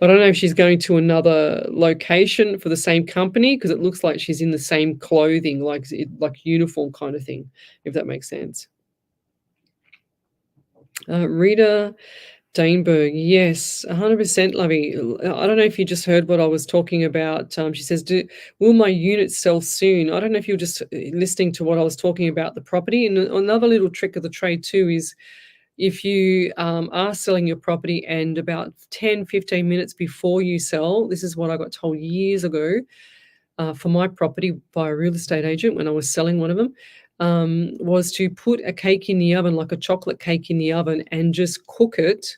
I don't know if she's going to another location for the same company, because it looks like she's in the same clothing, like uniform kind of thing, if that makes sense. Rita Daneberg, yes, 100%, Lovey. I don't know if you just heard what I was talking about. She says, will my unit sell soon? I don't know if you're just listening to what I was talking about, the property. And another little trick of the trade too is, if you are selling your property and about 10, 15 minutes before you sell, this is what I got told years ago for my property by a real estate agent when I was selling one of them, was to put a cake in the oven, like a chocolate cake in the oven, and just cook it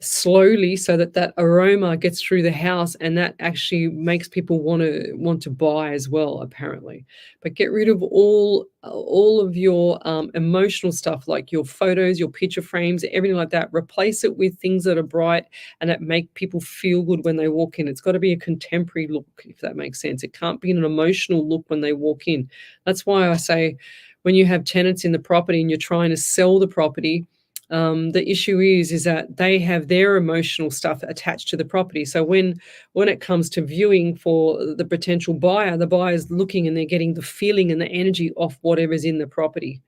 slowly so that aroma gets through the house, and that actually makes people want to buy as well, apparently. But get rid of all of your emotional stuff, like your photos, your picture frames, everything like that. Replace it with things that are bright and that make people feel good when they walk in. It's got to be a contemporary look, if that makes sense. It can't be an emotional look when they walk in. That's why I say, when you have tenants in the property and you're trying to sell the property, the issue is that they have their emotional stuff attached to the property. So when it comes to viewing for the potential buyer, the buyer's looking and they're getting the feeling and the energy off whatever's in the property.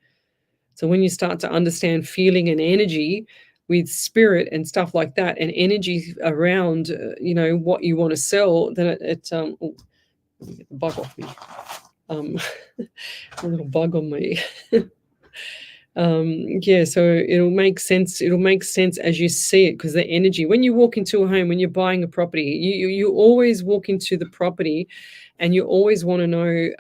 So when you start to understand feeling and energy with spirit and stuff like that, and energy around, what you want to sell, then it let me get the bug off me. A little bug on me. So it'll make sense as you see it, because the energy, when you walk into a home, when you're buying a property, you always walk into the property and you always want to know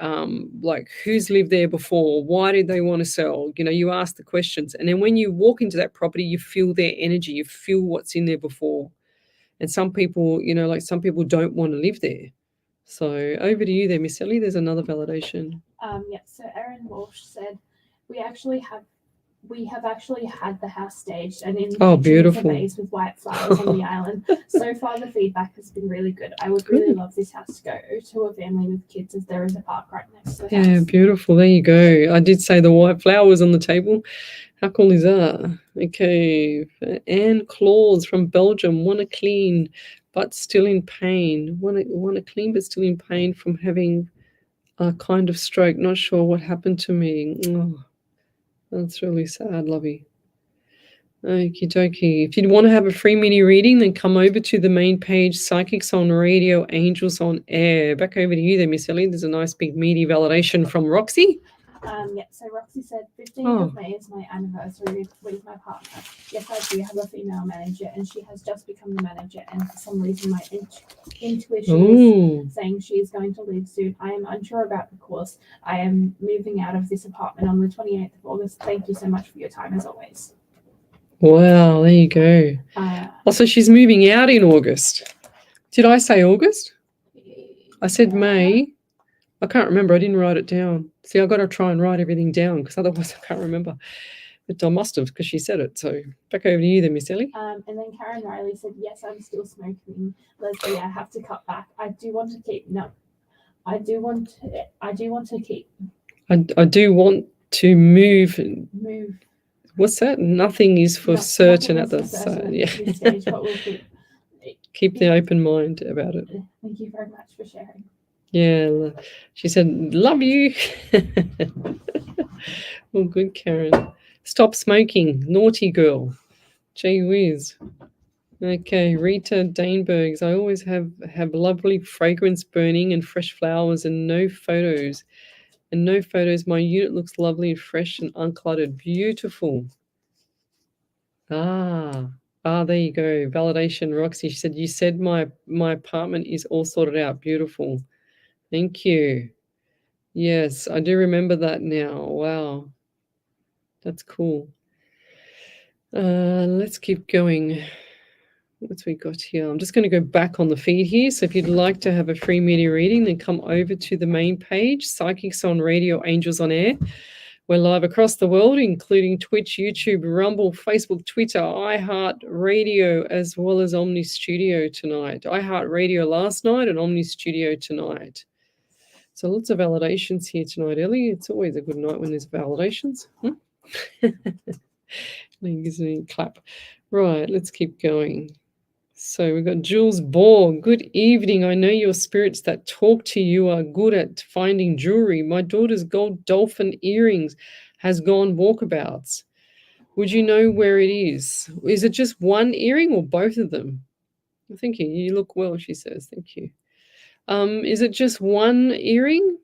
like who's lived there before, why did they want to sell, you ask the questions, and then when you walk into that property you feel their energy, you feel what's in there before. And some people, some people don't want to live there. So over to you there, Miss Ellie. There's another validation. So Erin Walsh said, we have actually had the house staged, and in the beautiful. A vase with white flowers on the island. So far the feedback has been really good. I would really love this house to go to a family with kids, as there is a park right next to the house. Yeah, beautiful. There you go. I did say the white flowers on the table. How cool is that? Okay. Anne Claus from Belgium. Want to clean but still in pain. Want to clean but still in pain from having a kind of stroke. Not sure what happened to me. Oh, that's really sad, lovey. Okie dokie. If you want to have a free mini reading, then come over to the main page, Psychics on Radio, Angels on Air. Back over to you there, Miss Ellie. There's a nice big meaty validation from Roxy. So Roxy said, 15th of May is my anniversary with my partner. Yes, I do have a female manager, and she has just become the manager, and for some reason my intuition is saying she is going to leave soon. I am unsure about the course. I am moving out of this apartment on the 28th of August. Thank you so much for your time, as always. Wow, there you go. Also, she's moving out in August. Did I say August? I said May. I can't remember. I didn't write it down. See, I've got to try and write everything down, because otherwise I can't remember. But I must have, because she said it. So back over to you then, Miss Ellie. And then Karen Riley said, yes, I'm still smoking. Leslie, I have to cut back. I do want to move. What's that? Nothing is for certain at the side. Yeah. Stage, but we'll keep the open mind about it. Thank you very much for sharing. Yeah, she said, love you. Well, good, Karen. Stop smoking. Naughty girl. Gee whiz. Okay, Rita Danebergs. I always have lovely fragrance burning and fresh flowers and no photos. My unit looks lovely and fresh and uncluttered. Beautiful. There you go. Validation, Roxy. She said, you said my apartment is all sorted out. Beautiful. Thank you. Yes, I do remember that now. Wow. That's cool. Let's keep going. What's we got here? I'm just going to go back on the feed here. So if you'd like to have a free media reading, then come over to the main page, Psychics on Radio, Angels on Air. We're live across the world, including Twitch, YouTube, Rumble, Facebook, Twitter, iHeartRadio, as well as Omni Studio tonight. iHeartRadio last night and Omni Studio tonight. So lots of validations here tonight, Ellie. It's always a good night when there's validations. Gives me a clap. Right, let's keep going. So we've got Jules Borg. Good evening. I know your spirits that talk to you are good at finding jewelry. My daughter's gold dolphin earrings has gone walkabouts. Would you know where it is? Is it just one earring or both of them? Thank you. You look well, she says. Thank you. Is it just one earring?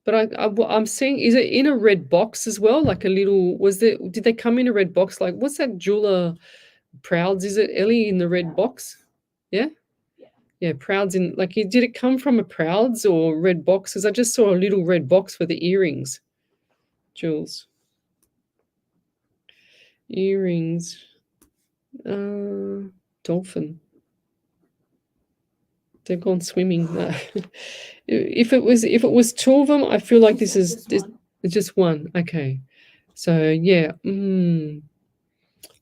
But I'm seeing, is it in a red box as well? Like a little, did they come in a red box? Like, what's that jeweler, Prouds? Is it Ellie in the red box? Yeah? Yeah, Prouds in, like, did it come from a Prouds or red box? Because I just saw a little red box for the earrings. Jules. Earrings. Dolphin. They've gone swimming. No. If it was two of them, I feel like this is just one. Okay. So yeah.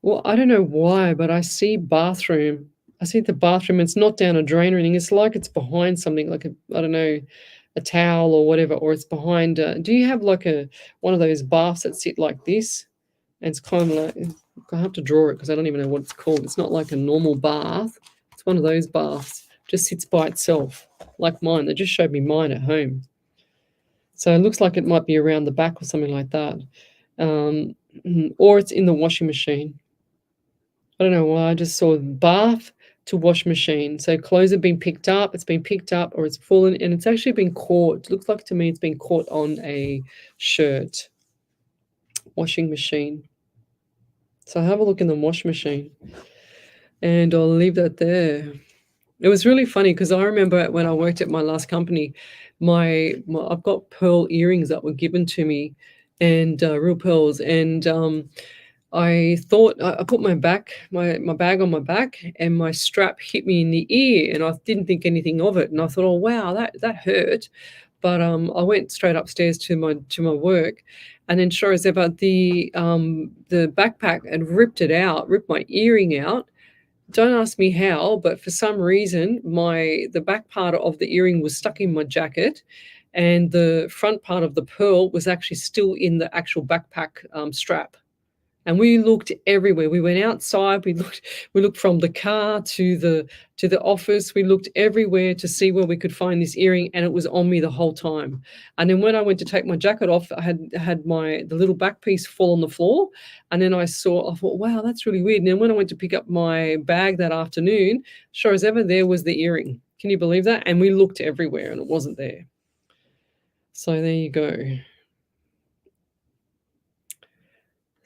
Well, I don't know why, but I see bathroom. I see the bathroom. It's not down a drain or anything. It's like it's behind something, like I don't know, a towel or whatever, or it's behind. Do you have like one of those baths that sit like this? And it's kind of like, I have to draw it because I don't even know what it's called. It's not like a normal bath. It's one of those baths. Just sits by itself, like mine. They just showed me mine at home. So it looks like it might be around the back or something like that. Or it's in the washing machine. I don't know why. I just saw bath to wash machine. So clothes have been picked up. It's been picked up or it's fallen, and it's actually been caught. It looks like to me it's been caught on a shirt. Washing machine. So have a look in the washing machine. And I'll leave that there. It was really funny because I remember when I worked at my last company, I've got pearl earrings that were given to me, and real pearls. And I thought I put my bag on my back, and my strap hit me in the ear, and I didn't think anything of it. And I thought, oh wow, that hurt. But I went straight upstairs to my work, and then sure as ever, the backpack had ripped my earring out. Don't ask me how, but for some reason, the back part of the earring was stuck in my jacket, and the front part of the pearl was actually still in the actual backpack strap. And we looked everywhere. We went outside. We looked from the car to the office. We looked everywhere to see where we could find this earring, and it was on me the whole time. And then when I went to take my jacket off, I had the little back piece fall on the floor. And then I thought, wow, that's really weird. And then when I went to pick up my bag that afternoon, sure as ever, there was the earring. Can you believe that? And we looked everywhere, and it wasn't there. So there you go.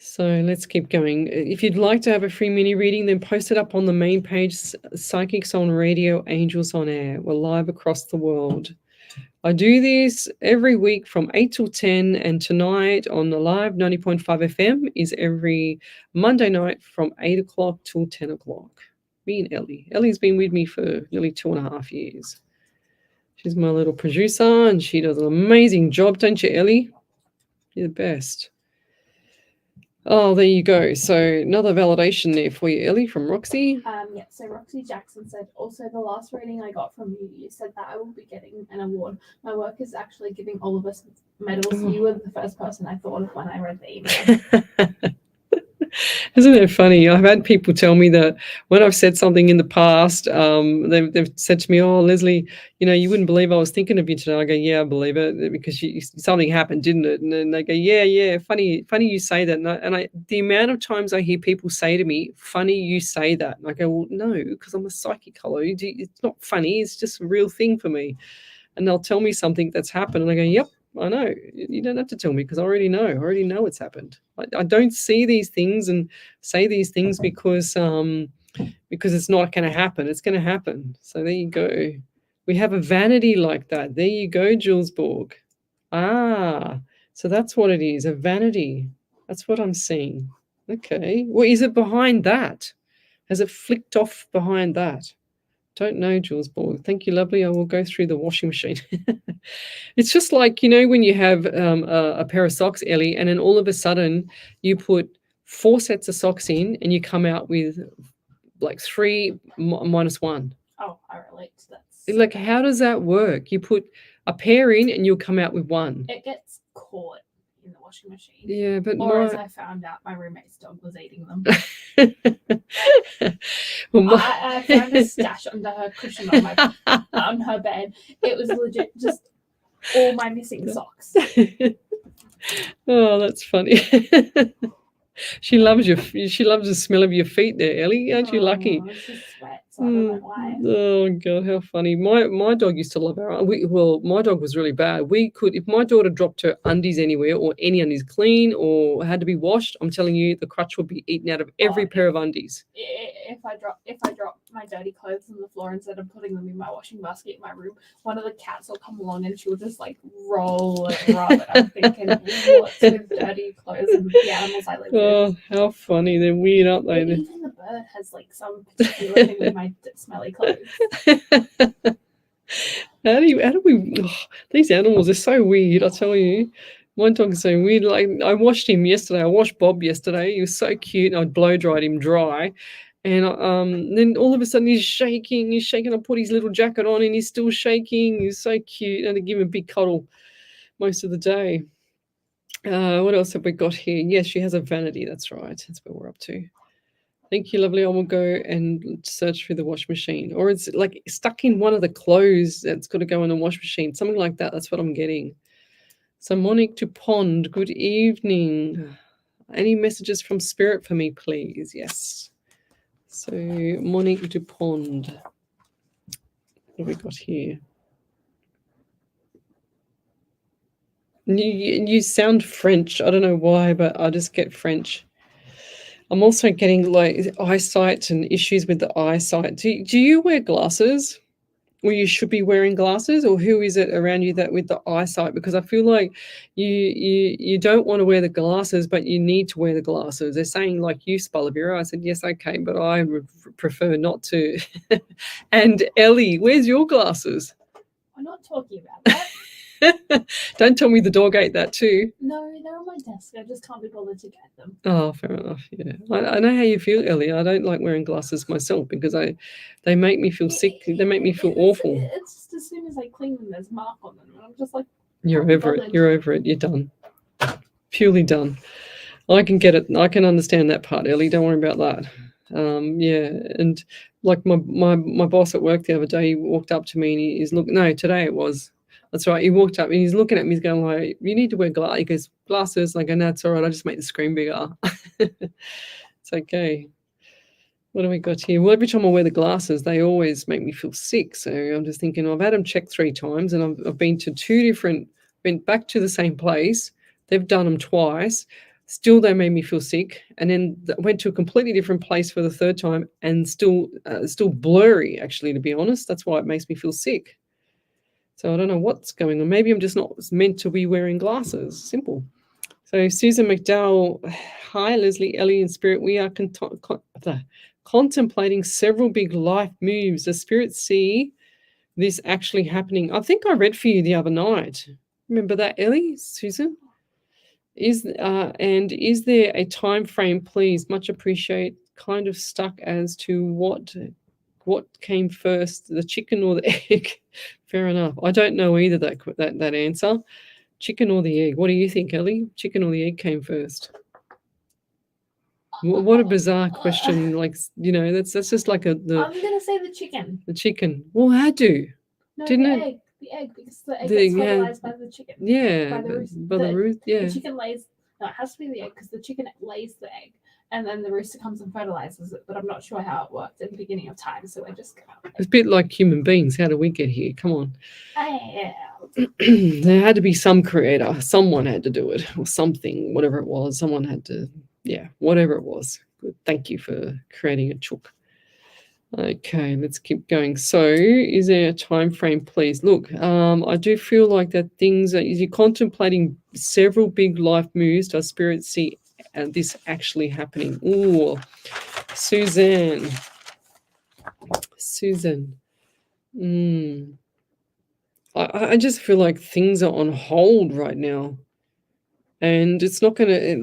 So let's keep going. If you'd like to have a free mini reading, then post it up on the main page, Psychics on Radio, Angels on Air. We're live across the world. I do this every week from 8 till 10, and tonight on the live 90.5 FM is every Monday night from 8 o'clock till 10 o'clock. Me and Ellie. Ellie's been with me for nearly 2.5 years. She's my little producer, and she does an amazing job, don't you, Ellie? You're the best. Oh, there you go. So another validation there for you, Ellie, from Roxy. Yeah, so Roxy Jackson said, also the last reading I got from you, you said that I will be getting an award. My work is actually giving all of us medals. You were the first person I thought of when I read the email. Isn't it funny? I've had people tell me that when I've said something in the past, they've said to me, oh, Lesley, you wouldn't believe I was thinking of you today. I go, yeah, I believe it, because something happened, didn't it? And then they go, yeah, funny you say that. And the amount of times I hear people say to me, funny you say that. And I go, well, no, because I'm a psychic. Hello. It's not funny. It's just a real thing for me. And they'll tell me something that's happened. And I go, yep. I know. You don't have to tell me because I already know. I already know it's happened. I don't see these things and say these things because it's not going to happen. It's going to happen. So there you go. We have a vanity like that. There you go, Jules Borg. So that's what it is, a vanity. That's what I'm seeing. Okay. Well, is it behind that? Has it flicked off behind that? Don't know, Jules Borg. Thank you, lovely. I will go through the washing machine. It's just like, when you have a pair of socks, Ellie, and then all of a sudden you put 4 sets of socks in and you come out with like 3 minus 1. Oh, I relate to that. Like, how does that work? You put a pair in and you'll come out with 1. It gets caught in the washing machine. Yeah, but as I found out, my roommate's dog was eating them. Well, I found a stash under her cushion on her bed. It was legit just all my missing socks. Oh, that's funny. She loves the smell of your feet there, Ellie. Aren't you lucky? It's just sweat, so I don't know why. Oh God, how funny. My dog used to love her. My dog was really bad. If my daughter dropped her undies anywhere, or any undies clean or had to be washed, I'm telling you, the crutch would be eaten out of every pair of undies. If I drop my dirty clothes on the floor instead of putting them in my washing basket in my room, one of the cats will come along and she'll just like roll and rub it. I'm thinking, what's with dirty clothes and the animals I live with? Oh, how funny. They're weird, aren't they? Even the birds. mother has like some particular thing with my smelly clothes. How do we? These animals are so weird. I tell you, my dog's so weird. Like I washed him yesterday. I washed Bob yesterday. He was so cute. I blow dried him dry, and then all of a sudden he's shaking. He's shaking. I put his little jacket on, and he's still shaking. He's so cute. And I give him a big cuddle most of the day. What else have we got here? Yes, she has a vanity. That's right. That's what we're up to. Thank you, lovely. I will go and search through the wash machine. Or it's like stuck in one of the clothes that's got to go in the wash machine. Something like that. That's what I'm getting. So Monique to Pond, good evening. Any messages from Spirit for me, please? Yes. So Monique to Pond. What have we got here? You sound French. I don't know why, but I just get French. I'm also getting like eyesight and issues with the eyesight. Do you wear glasses? Or you should be wearing glasses? Or who is it around you that with the eyesight? Because I feel like you don't want to wear the glasses, but you need to wear the glasses. They're saying like you, Spaliviero. I said, yes, okay, but I would prefer not to. And Ellie, where's your glasses? I'm not talking about that. Don't tell me the dog ate that too. No, they're on my desk. I just can't be bothered to get them. Oh, fair enough. Yeah, I know how you feel, Ellie. I don't like wearing glasses myself because they make me feel sick. They make me feel awful. It's just as soon as I clean them, there's mark on them, and I'm just like, you're over it. You're over it. You're done. Purely done. I can get it. I can understand that part, Ellie. Don't worry about that. Yeah, and like my boss at work the other day, he walked up to me and he's looking. No, today it was. That's right. He walked up and he's looking at me. He's going like, "You need to wear glasses." He goes, "Glasses." I go, "No, it's all right. I just make the screen bigger." It's okay. What do we got here? Well, every time I wear the glasses, they always make me feel sick. So I'm just thinking, I've had them checked 3 times, and I've been to 2 different. Went back to the same place. They've done them twice. Still, they made me feel sick, and then went to a completely different place for the 3rd time, and still blurry. Actually, to be honest, that's why it makes me feel sick. So I don't know what's going on. Maybe I'm just not meant to be wearing glasses. Simple. So Susan McDowell, hi, Leslie, Ellie, and Spirit. We are contemplating several big life moves. Does Spirit see this actually happening? I think I read for you the other night. Remember that, Ellie, Susan? Is there a time frame, please? Much appreciate. Kind of stuck as to what came first, the chicken or the egg? Fair enough. I don't know either that answer. Chicken or the egg? What do you think, Ellie? Chicken or the egg came first? What a bizarre question. Like, that's just like I'm gonna say the chicken. The chicken. Well, had to. No, didn't the it? egg. The egg, because the egg gets fertilized by the chicken. Yeah. By the rooster. By the rooster, yeah. The chicken lays. No, it has to be the egg because the chicken lays the egg, and then the rooster comes and fertilizes it. But I'm not sure how it worked at the beginning of time, so I just can't. It's a bit like human beings. How do we get here? Come on. Yeah. There had to be some creator. Someone had to do it, or something, whatever it was. Someone had to, whatever it was. Good. Thank you for creating a chook. Okay, let's keep going. So, is there a time frame, please? Look, I do feel like that things are. You're contemplating several big life moves. Does Spirit see this actually happening? Ooh, Susan. I just feel like things are on hold right now, and it's not going to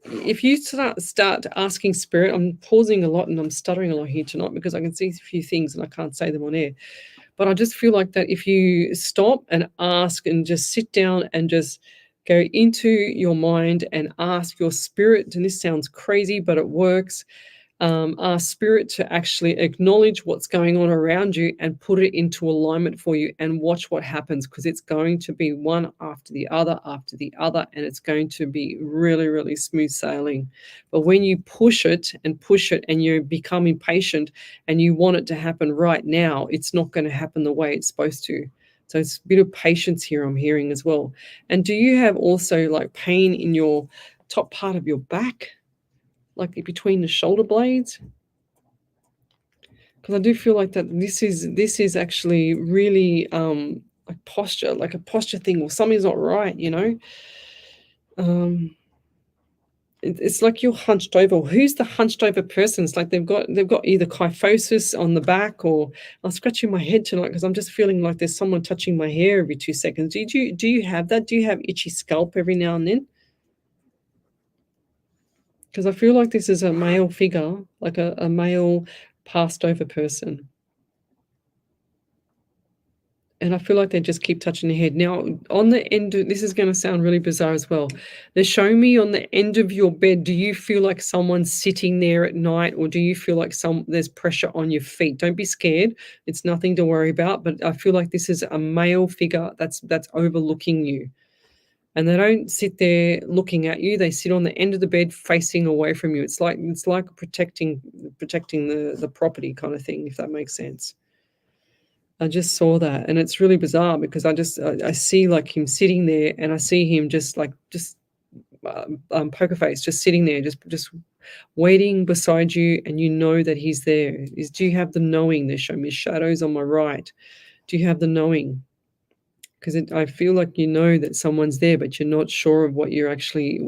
if you start asking Spirit. I'm pausing a lot and I'm stuttering a lot here tonight because I can see a few things and I can't say them on air, but I just feel like that if you stop and ask and just sit down and just go into your mind and ask your spirit, and this sounds crazy but it works, ask Spirit to actually acknowledge what's going on around you and put it into alignment for you, and watch what happens, because it's going to be one after the other, and it's going to be really, really smooth sailing. But when you push it and you become impatient and you want it to happen right now, it's not going to happen the way it's supposed to. So it's a bit of patience here I'm hearing as well. And do you have also like pain in your top part of your back? Like between the shoulder blades, because I do feel like that this is actually really a posture thing, or something's not right, it's like you're hunched over. Who's the hunched over person? It's like they've got either kyphosis on the back, or I'm scratching my head tonight because I'm just feeling like there's someone touching my hair every 2 seconds. Do you have that? Do you have itchy scalp every now and then? Because I feel like this is a male figure, like a male passed over person. And I feel like they just keep touching the head. Now, on the end, this is going to sound really bizarre as well. They're showing me on the end of your bed, do you feel like someone's sitting there at night, or do you feel like there's pressure on your feet? Don't be scared. It's nothing to worry about. But I feel like this is a male figure that's overlooking you. And they don't sit there looking at you. They sit on the end of the bed facing away from you. It's like protecting the property kind of thing, if that makes sense. I just saw that, and it's really bizarre because I see like him sitting there, and I see him just poker face, just sitting there, just waiting beside you, and you know that he's there. Do you have the knowing? They're showing me shadows on my right. Do you have the knowing? Because I feel like you know that someone's there, but you're not sure of what you're actually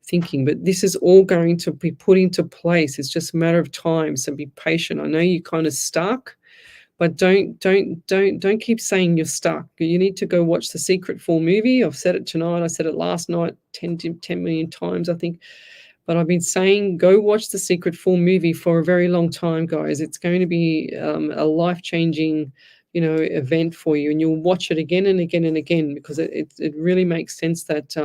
thinking. But this is all going to be put into place. It's just a matter of time. So be patient. I know you're kind of stuck, but don't keep saying you're stuck. You need to go watch the Secret full movie. I've said it tonight. I said it last night 10 million times, I think. But I've been saying go watch the Secret full movie for a very long time, guys. It's going to be a life-changing, event for you, and you'll watch it again and again and again, because it really makes sense that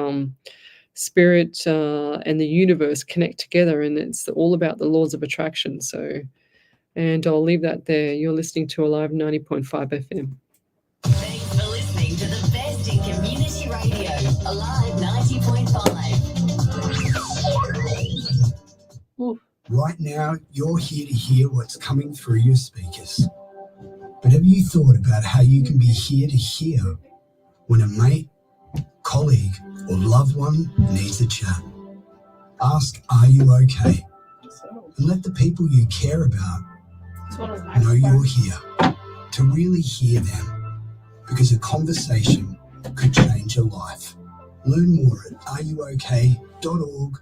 spirit and the universe connect together, and it's all about the laws of attraction. So, and I'll leave that there. You're listening to Alive 90.5 FM. Thanks for listening to the best in community radio, Alive 90.5. Right now, you're here to hear what's coming through your speakers. But have you thought about how you can be here to hear when a mate, colleague, or loved one needs a chat? Ask, are you okay? And let the people you care about know you're here, to really hear them, because a conversation could change your life. Learn more at areyouok.org.au.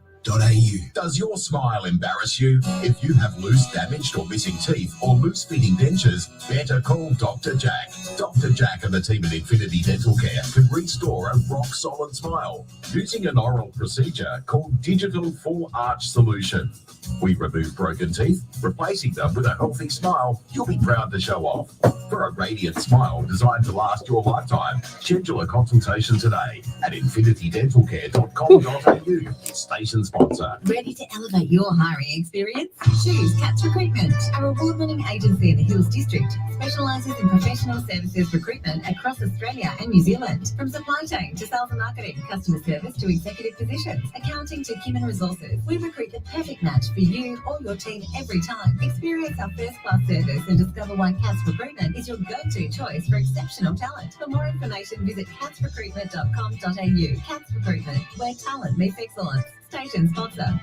Does your smile embarrass you? If you have loose, damaged or missing teeth or loose-fitting dentures, better call Dr. Jack. Dr. Jack and the team at Infinity Dental Care can restore a rock-solid smile using an oral procedure called Digital Full Arch Solution. We remove broken teeth, replacing them with a healthy smile you'll be proud to show off. For a radiant smile designed to last your lifetime, schedule a consultation today at infinitydentalcare.com.au. Station sponsor. Ready to elevate your hiring experience? Choose Cats Recruitment, our award-winning agency in the Hills District, specialises in professional services recruitment across Australia and New Zealand. From supply chain to sales and marketing, customer service to executive positions, accounting to human resources, we recruit the perfect match for you or your team every time. Experience our first-class service and discover why Cats Recruitment is your go-to choice for exceptional talent. For more information, visit catsrecruitment.com.au. Cats Recruitment, where talent meets excellence. Station sponsor.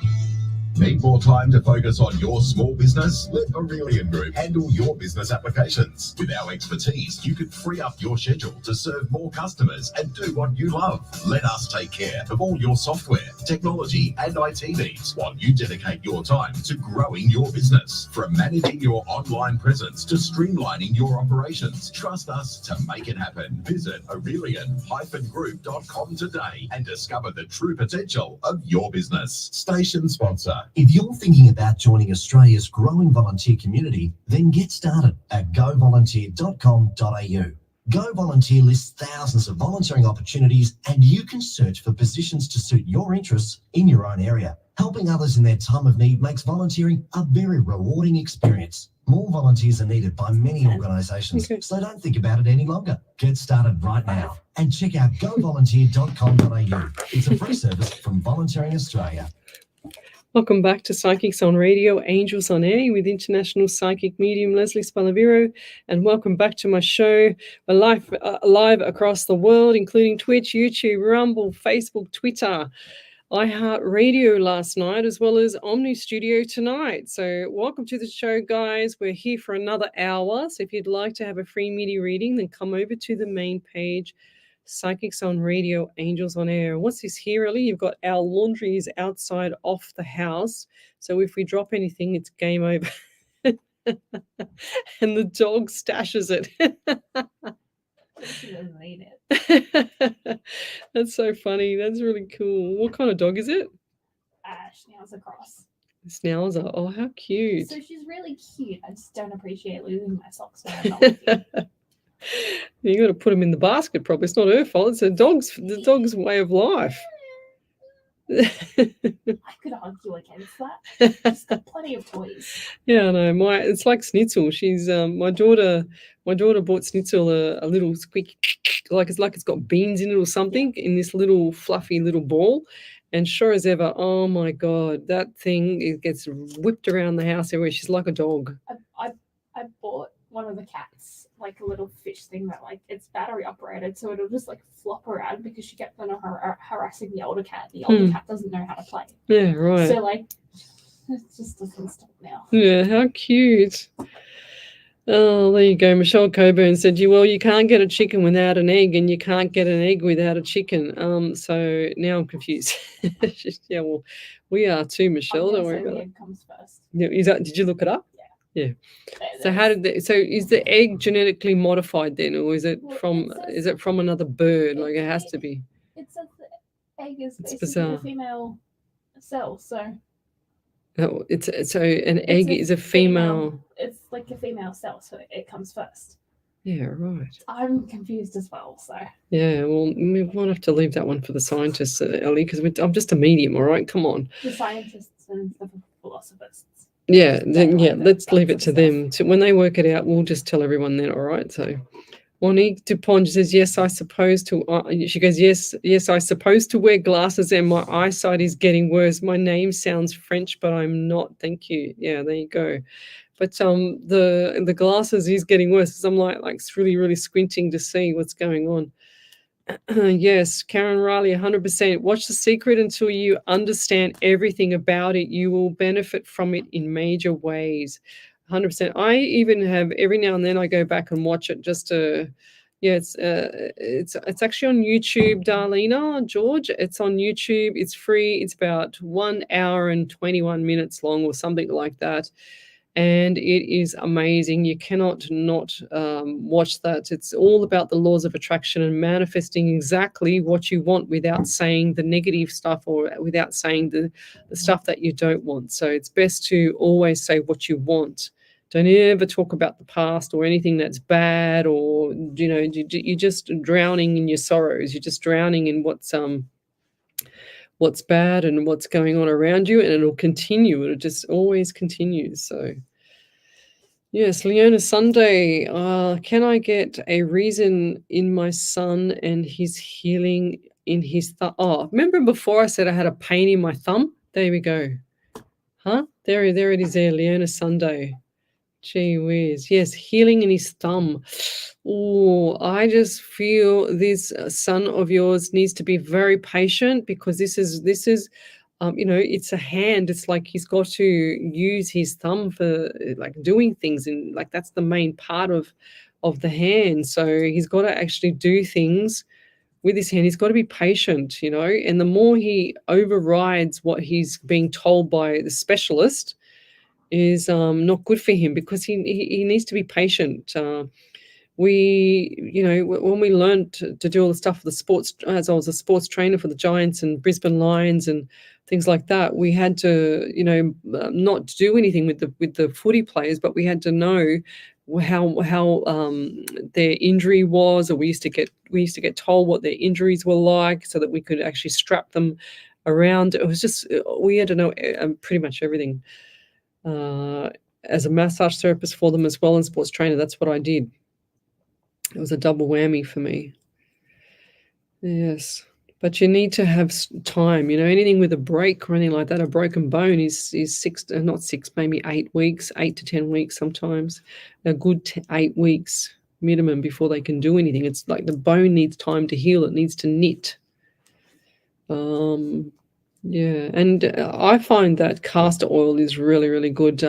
Need more time to focus on your small business? Let Aurelian Group handle your business applications. With our expertise, you can free up your schedule to serve more customers and do what you love. Let us take care of all your software, technology, and IT needs while you dedicate your time to growing your business. From managing your online presence to streamlining your operations, trust us to make it happen. Visit Aurelian-group.com today and discover the true potential of your business. Station sponsor. If you're thinking about joining Australia's growing volunteer community, then get started at govolunteer.com.au. Go Volunteer lists thousands of volunteering opportunities, and you can search for positions to suit your interests in your own area. Helping others in their time of need makes volunteering a very rewarding experience. More volunteers are needed by many organisations, so don't think about it any longer. Get started right now and check out govolunteer.com.au. It's a free service from Volunteering Australia. Welcome back to Psychics on Radio, Angels on Air with International Psychic Medium Lesley Spaliviero, and welcome back to my show. We're live across the world, including Twitch, YouTube, Rumble, Facebook, Twitter, iHeartRadio last night, as well as Omni Studio tonight. So welcome to the show, guys. We're here for another hour. So if you'd like to have a free media reading, then come over to the main page, Psychics on Radio, Angels on Air. What's this here, Ellie? You've got our laundry is outside off the house. So if we drop anything, it's game over. And the dog stashes it. She doesn't need it. That's so funny. That's really cool. What kind of dog is it? Schnauzer cross. Schnauzer. Oh, how cute. So she's really cute. I just don't appreciate losing my socks when I'm not with you. You got to put them in the basket probably. It's not her fault. It's the dog's way of life. I could argue against that. She's got plenty of toys. Yeah, I know. It's like Schnitzel. She's my daughter bought Schnitzel a little squeaky, like it's got beans in it or something, in this little fluffy little ball. And sure as ever, oh my God, that thing, it gets whipped around the house everywhere. She's like a dog. I bought one of the cats like a little fish thing that like it's battery operated, so it'll just like flop around because she kept on harassing the older cat. The older cat doesn't know how to play. Yeah, right. So like it just doesn't stop now. Yeah, how cute. Oh, there you go. Michelle Coburn said, well, you can't get a chicken without an egg, and you can't get an egg without a chicken. So now I'm confused. Yeah, well, we are too, Michelle. Don't worry about the it. egg comes first. Yeah, did you look it up? Yeah. So is the egg genetically modified then, or is it from another bird? Like it has to be. It says the egg is basically bizarre. a female cell, so. Oh, an egg is a female. It's like a female cell, so it comes first. Yeah, right. I'm confused as well, so. Yeah, well, we might have to leave that one for the scientists, Ellie, because I'm just a medium, all right? Come on. The scientists and the philosophers. Yeah, let's leave it to them. When they work it out, we'll just tell everyone then, all right? So Monique Dupont says, yes, I suppose to, she goes, yes, I suppose to wear glasses and my eyesight is getting worse. My name sounds French, but I'm not. Thank you. Yeah, there you go. But the glasses is getting worse because I'm like really, really squinting to see what's going on. Yes, Karen Riley, 100%. Watch The Secret until you understand everything about it. You will benefit from it in major ways. 100%. I even have every now and then I go back and watch it just to, it's actually on YouTube, Darlena, George. It's on YouTube. It's free. It's about 1 hour and 21 minutes long or something like that. And it is amazing. You cannot not watch that. It's all about the laws of attraction and manifesting exactly what you want without saying the negative stuff or without saying the stuff that you don't want. So it's best to always say what you want. Don't ever talk about the past or anything that's bad, or, you're just drowning in your sorrows. You're just drowning in what's bad and what's going on around you, and it'll continue. It'll just always continues. So yes, Leona Sunday, can I get a reason in my son and his healing in his thumb? Oh, remember before I said I had a pain in my thumb? There we go. Huh? There it is there, Leona Sunday. Gee whiz. Yes, healing in his thumb. Oh, I just feel this son of yours needs to be very patient, because this is it's a hand. It's like he's got to use his thumb for like doing things, and like that's the main part of the hand. So he's got to actually do things with his hand. He's got to be patient, and the more he overrides what he's being told by the specialist is not good for him, because he needs to be patient. When we learned to do all the stuff for the sports, as I was a sports trainer for the Giants and Brisbane Lions and things like that, we had to, not do anything with the footy players, but we had to know how their injury was, or we used to get told what their injuries were like, so that we could actually strap them around. It was just, we had to know pretty much everything. As a massage therapist for them as well, and sports trainer, that's what I did. It was a double whammy for me. Yes, but you need to have time. Anything with a break or anything like that, a broken bone is 8 weeks, 8 to 10 weeks sometimes. A good 8 weeks minimum before they can do anything. It's like the bone needs time to heal. It needs to knit. Yeah, and I find that castor oil is really, really good.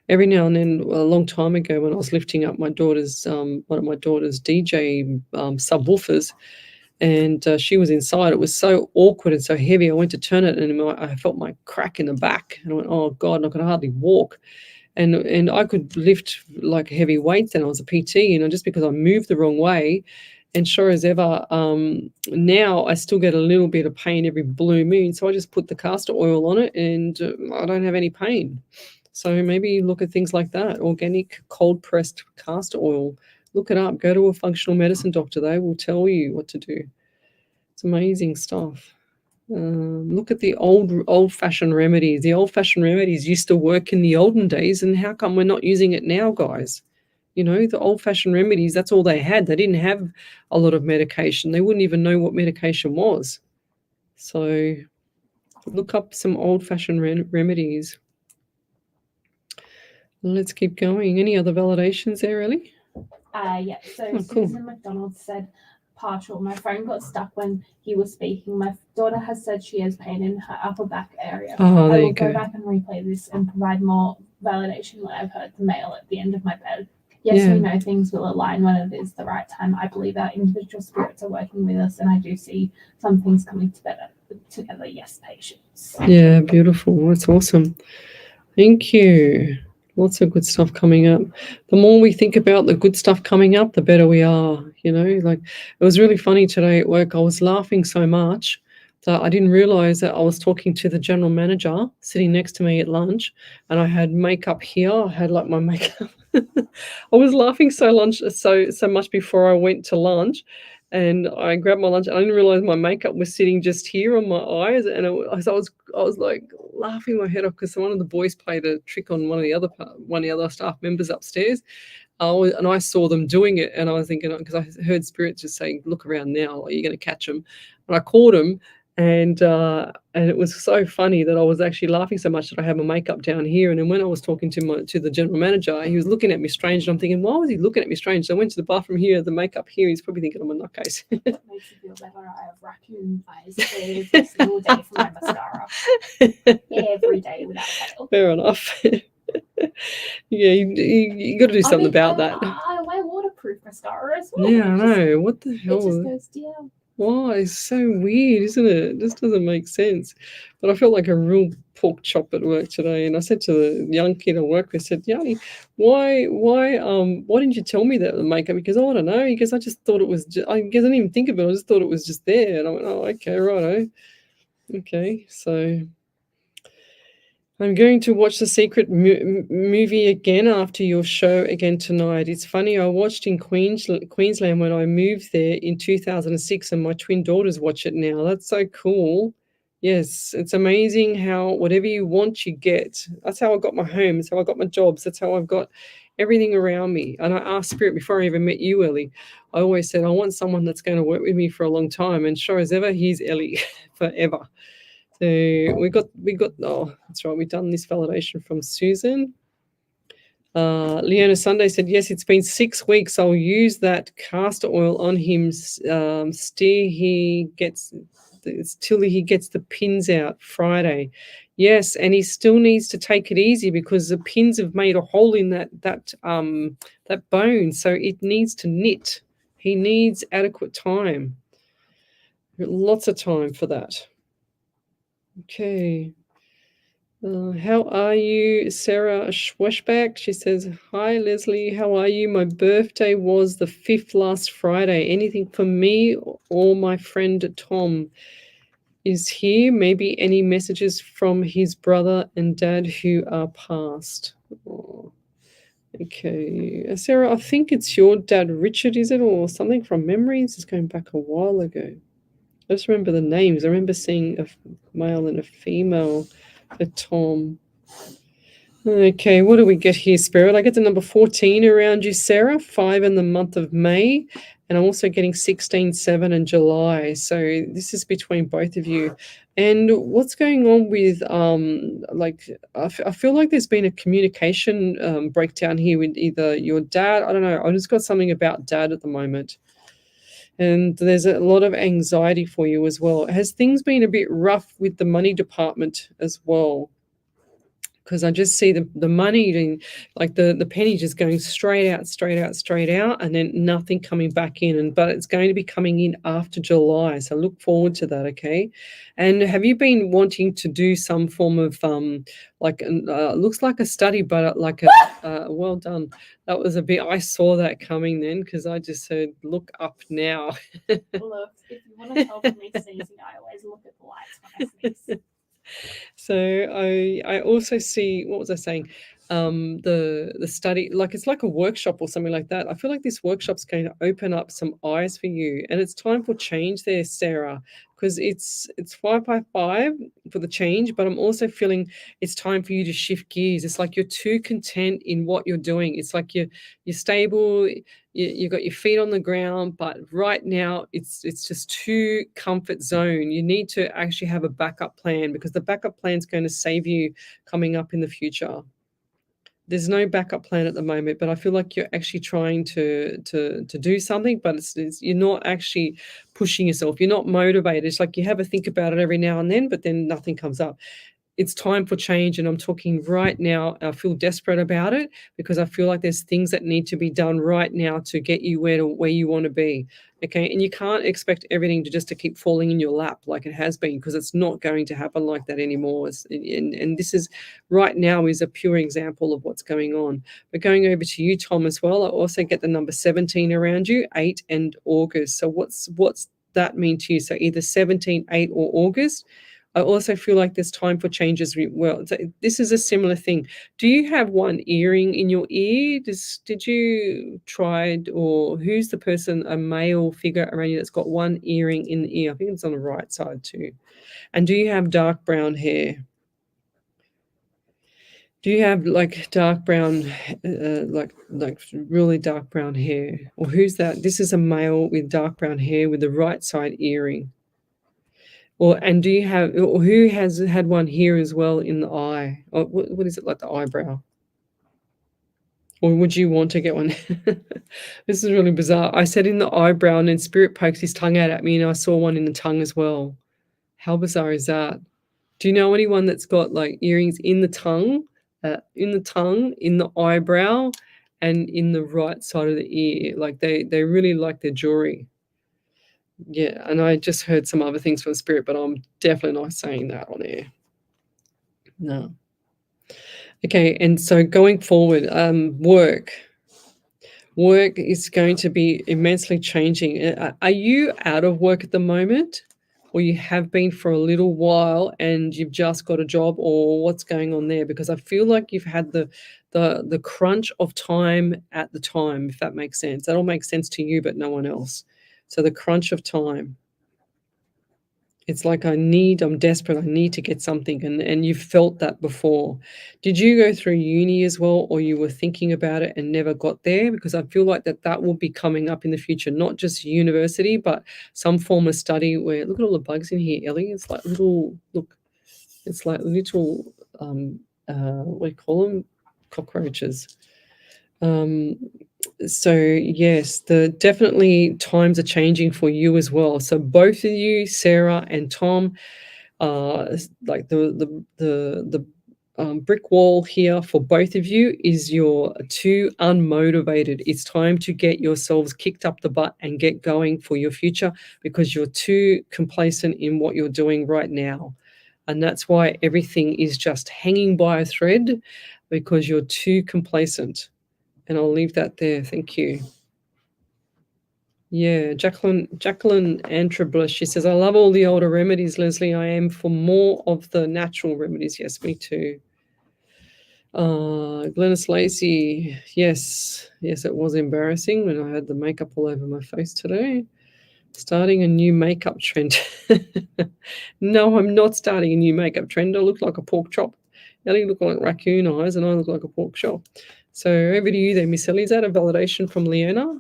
Every now and then, a long time ago, when I was lifting up my daughter's one of my daughter's DJ subwoofers, and she was inside. It was so awkward and so heavy. I went to turn it, and I felt my crack in the back, and I went, "Oh God!" And I could hardly walk, and I could lift like heavy weights. And I was a PT, just because I moved the wrong way. And sure as ever, now I still get a little bit of pain every blue moon. So I just put the castor oil on it, and I don't have any pain. So maybe look at things like that. Organic cold pressed castor oil. Look it up. Go to a functional medicine doctor. They will tell you what to do. It's amazing stuff. Look at the old-fashioned remedies. The old-fashioned remedies used to work in the olden days, and how come we're not using it now, guys? The old-fashioned remedies, that's all they had. They didn't have a lot of medication. They wouldn't even know what medication was. So look up some old-fashioned remedies. Let's keep going. Any other validations there, Ellie? Yeah. So Susan McDonald said, partial. My phone got stuck when he was speaking. My daughter has said she has pain in her upper back area. Oh, I will go back and replay this and provide more validation when I've heard the mail at the end of my bed. Yes, we know things will align when it is the right time. I believe our individual spirits are working with us, and I do see some things coming together. Yes, patience. Yeah, beautiful. That's awesome. Thank you. Lots of good stuff coming up. The more we think about the good stuff coming up, the better we are. Like it was really funny today at work. I was laughing so much that I didn't realize that I was talking to the general manager sitting next to me at lunch, and I had makeup here. I had like my makeup. I was laughing so much before I went to lunch, and I grabbed my lunch. And I didn't realize my makeup was sitting just here on my eyes, and I was like laughing my head off because one of the boys played a trick on one of the other staff members upstairs. And I saw them doing it, and I was thinking, because I heard spirits just saying, "Look around now, are you going to catch them?" And I caught him, and it was so funny that I was actually laughing so much that I had my makeup down here. And then when I was talking to the general manager, he was looking at me strange, and I'm thinking, why was he looking at me strange? So I went to the bathroom here, the makeup here. He's probably thinking I'm a nutcase. It makes you feel better. I have raccoon eyes every single day for my mascara. Every day without fail. Fair enough. Yeah, you got to do something about that. I wear waterproof mascara as well. Yeah, I know. What the hell? It just goes down. Why? It's so weird, isn't it? It just doesn't make sense. But I felt like a real pork chop at work today, and I said to the young kid at work, I said, "Yanni, why didn't you tell me that the makeup?" Because I don't know. Because I just thought it was. I guess I didn't even think of it. I just thought it was just there, and I went, "Oh, okay, righto, okay." So I'm going to watch the Secret movie again after your show again tonight. It's funny, I watched in Queensland when I moved there in 2006, and my twin daughters watch it now. That's so cool. Yes, it's amazing how whatever you want, you get. That's how I got my home. That's how I got my jobs. That's how I've got everything around me. And I asked Spirit before I even met you, Ellie. I always said, I want someone that's going to work with me for a long time. And sure as ever, he's Ellie forever. So we got, oh, that's right, we've done this validation from Susan. Leona Sunday said, yes, it's been 6 weeks. I'll use that castor oil on him till he gets the pins out Friday. Yes, and he still needs to take it easy because the pins have made a hole in that bone, so it needs to knit. He needs adequate time. Lots of time for that. Okay. How are you, Sarah Schweshbach? She says, hi, Leslie. How are you? My birthday was the 5th last Friday. Anything for me or my friend Tom is here? Maybe any messages from his brother and dad who are passed? Oh, okay. Sarah, I think it's your dad, Richard, is it? Or something from memories? It's going back a while ago. I just remember the names. I remember seeing a male and a female for Tom. Okay, what do we get here, Spirit? I get the number 14 around you, Sarah, 5 in the month of May, and I'm also getting 16, 7 in July. So this is between both of you. And what's going on with, I feel like there's been a communication breakdown here with either your dad. I don't know. I just got something about dad at the moment. And there's a lot of anxiety for you as well. Has things been a bit rough with the money department as well? because I just see the money, like the penny just going straight out, and then nothing coming back in. But it's going to be coming in after July, so look forward to that. Okay, and have you been wanting to do some form of looks like a study, but like a well done. That was a bit. I saw that coming then because I just said, look up now. Look, if you want to tell from me sneezing, I always look at the lights when I sneeze. So I also see, what was I saying? The study, like it's like a workshop or something like that. I feel like this workshop's going to open up some eyes for you, and it's time for change there, Sarah, because it's 5 for the change, but I'm also feeling it's time for you to shift gears. It's like you're too content in what you're doing. It's like you're stable. You got your feet on the ground, but right now it's just too comfort zone. You need to actually have a backup plan, because the backup plan is going to save you coming up in the future. There's no backup plan at the moment, but I feel like you're actually trying to do something, but it's you're not actually pushing yourself. You're not motivated. It's like you have a think about it every now and then, but then nothing comes up. It's time for change, and I'm talking right now. I feel desperate about it because I feel like there's things that need to be done right now to get you where you want to be. Okay, and you can't expect everything to keep falling in your lap like it has been, because it's not going to happen like that anymore. And this is right now is a pure example of what's going on. But going over to you, Tom, as well. I also get the number 17 around you, 8 and August. So what's that mean to you? So either 17, 8, or August. I also feel like there's time for changes. Well, this is a similar thing. Do you have one earring in your ear? Did you try, or who's the person, a male figure around you that's got one earring in the ear? I think it's on the right side too. And do you have dark brown hair? Do you have like dark brown, like really dark brown hair? Or who's that? This is a male with dark brown hair with the right side earring. And do you have, or who has had one here as well in the eye? Or what is it, like the eyebrow? Or would you want to get one? This is really bizarre. I said in the eyebrow, and then Spirit pokes his tongue out at me, and I saw one in the tongue as well. How bizarre is that? Do you know anyone that's got like earrings in the tongue, in the eyebrow, and in the right side of the ear? Like they really like their jewelry. Yeah, and I just heard some other things from Spirit, but I'm definitely not saying that on air. No. Okay, and so going forward, work is going to be immensely changing. Are you out of work at the moment, or you have been for a little while and you've just got a job, or what's going on there? Because I feel like you've had the crunch of time at the time, if that makes sense. That all makes sense to you, but no one else. So the crunch of time. It's like I'm desperate, I need to get something. And you've felt that before. Did you go through uni as well, or you were thinking about it and never got there? Because I feel like that will be coming up in the future, not just university, but some form of study where, look at all the bugs in here, Ellie. It's like little, it's like little, what do you call them? Cockroaches. So yes, definitely times are changing for you as well. So both of you, Sarah and Tom, like the brick wall here for both of you is you're too unmotivated. It's time to get yourselves kicked up the butt and get going for your future, because you're too complacent in what you're doing right now. And that's why everything is just hanging by a thread, because you're too complacent. And I'll leave that there. Thank you. Yeah, Jacqueline Antroblis, she says, I love all the older remedies, Lesley. I am for more of the natural remedies. Yes, me too. Glennis Lacey, yes, it was embarrassing when I had the makeup all over my face today. Starting a new makeup trend. No, I'm not starting a new makeup trend. I look like a pork chop. Ellie look like raccoon eyes, and I look like a pork chop. So over to you there, Miss Ellie. Is that a validation from Leona?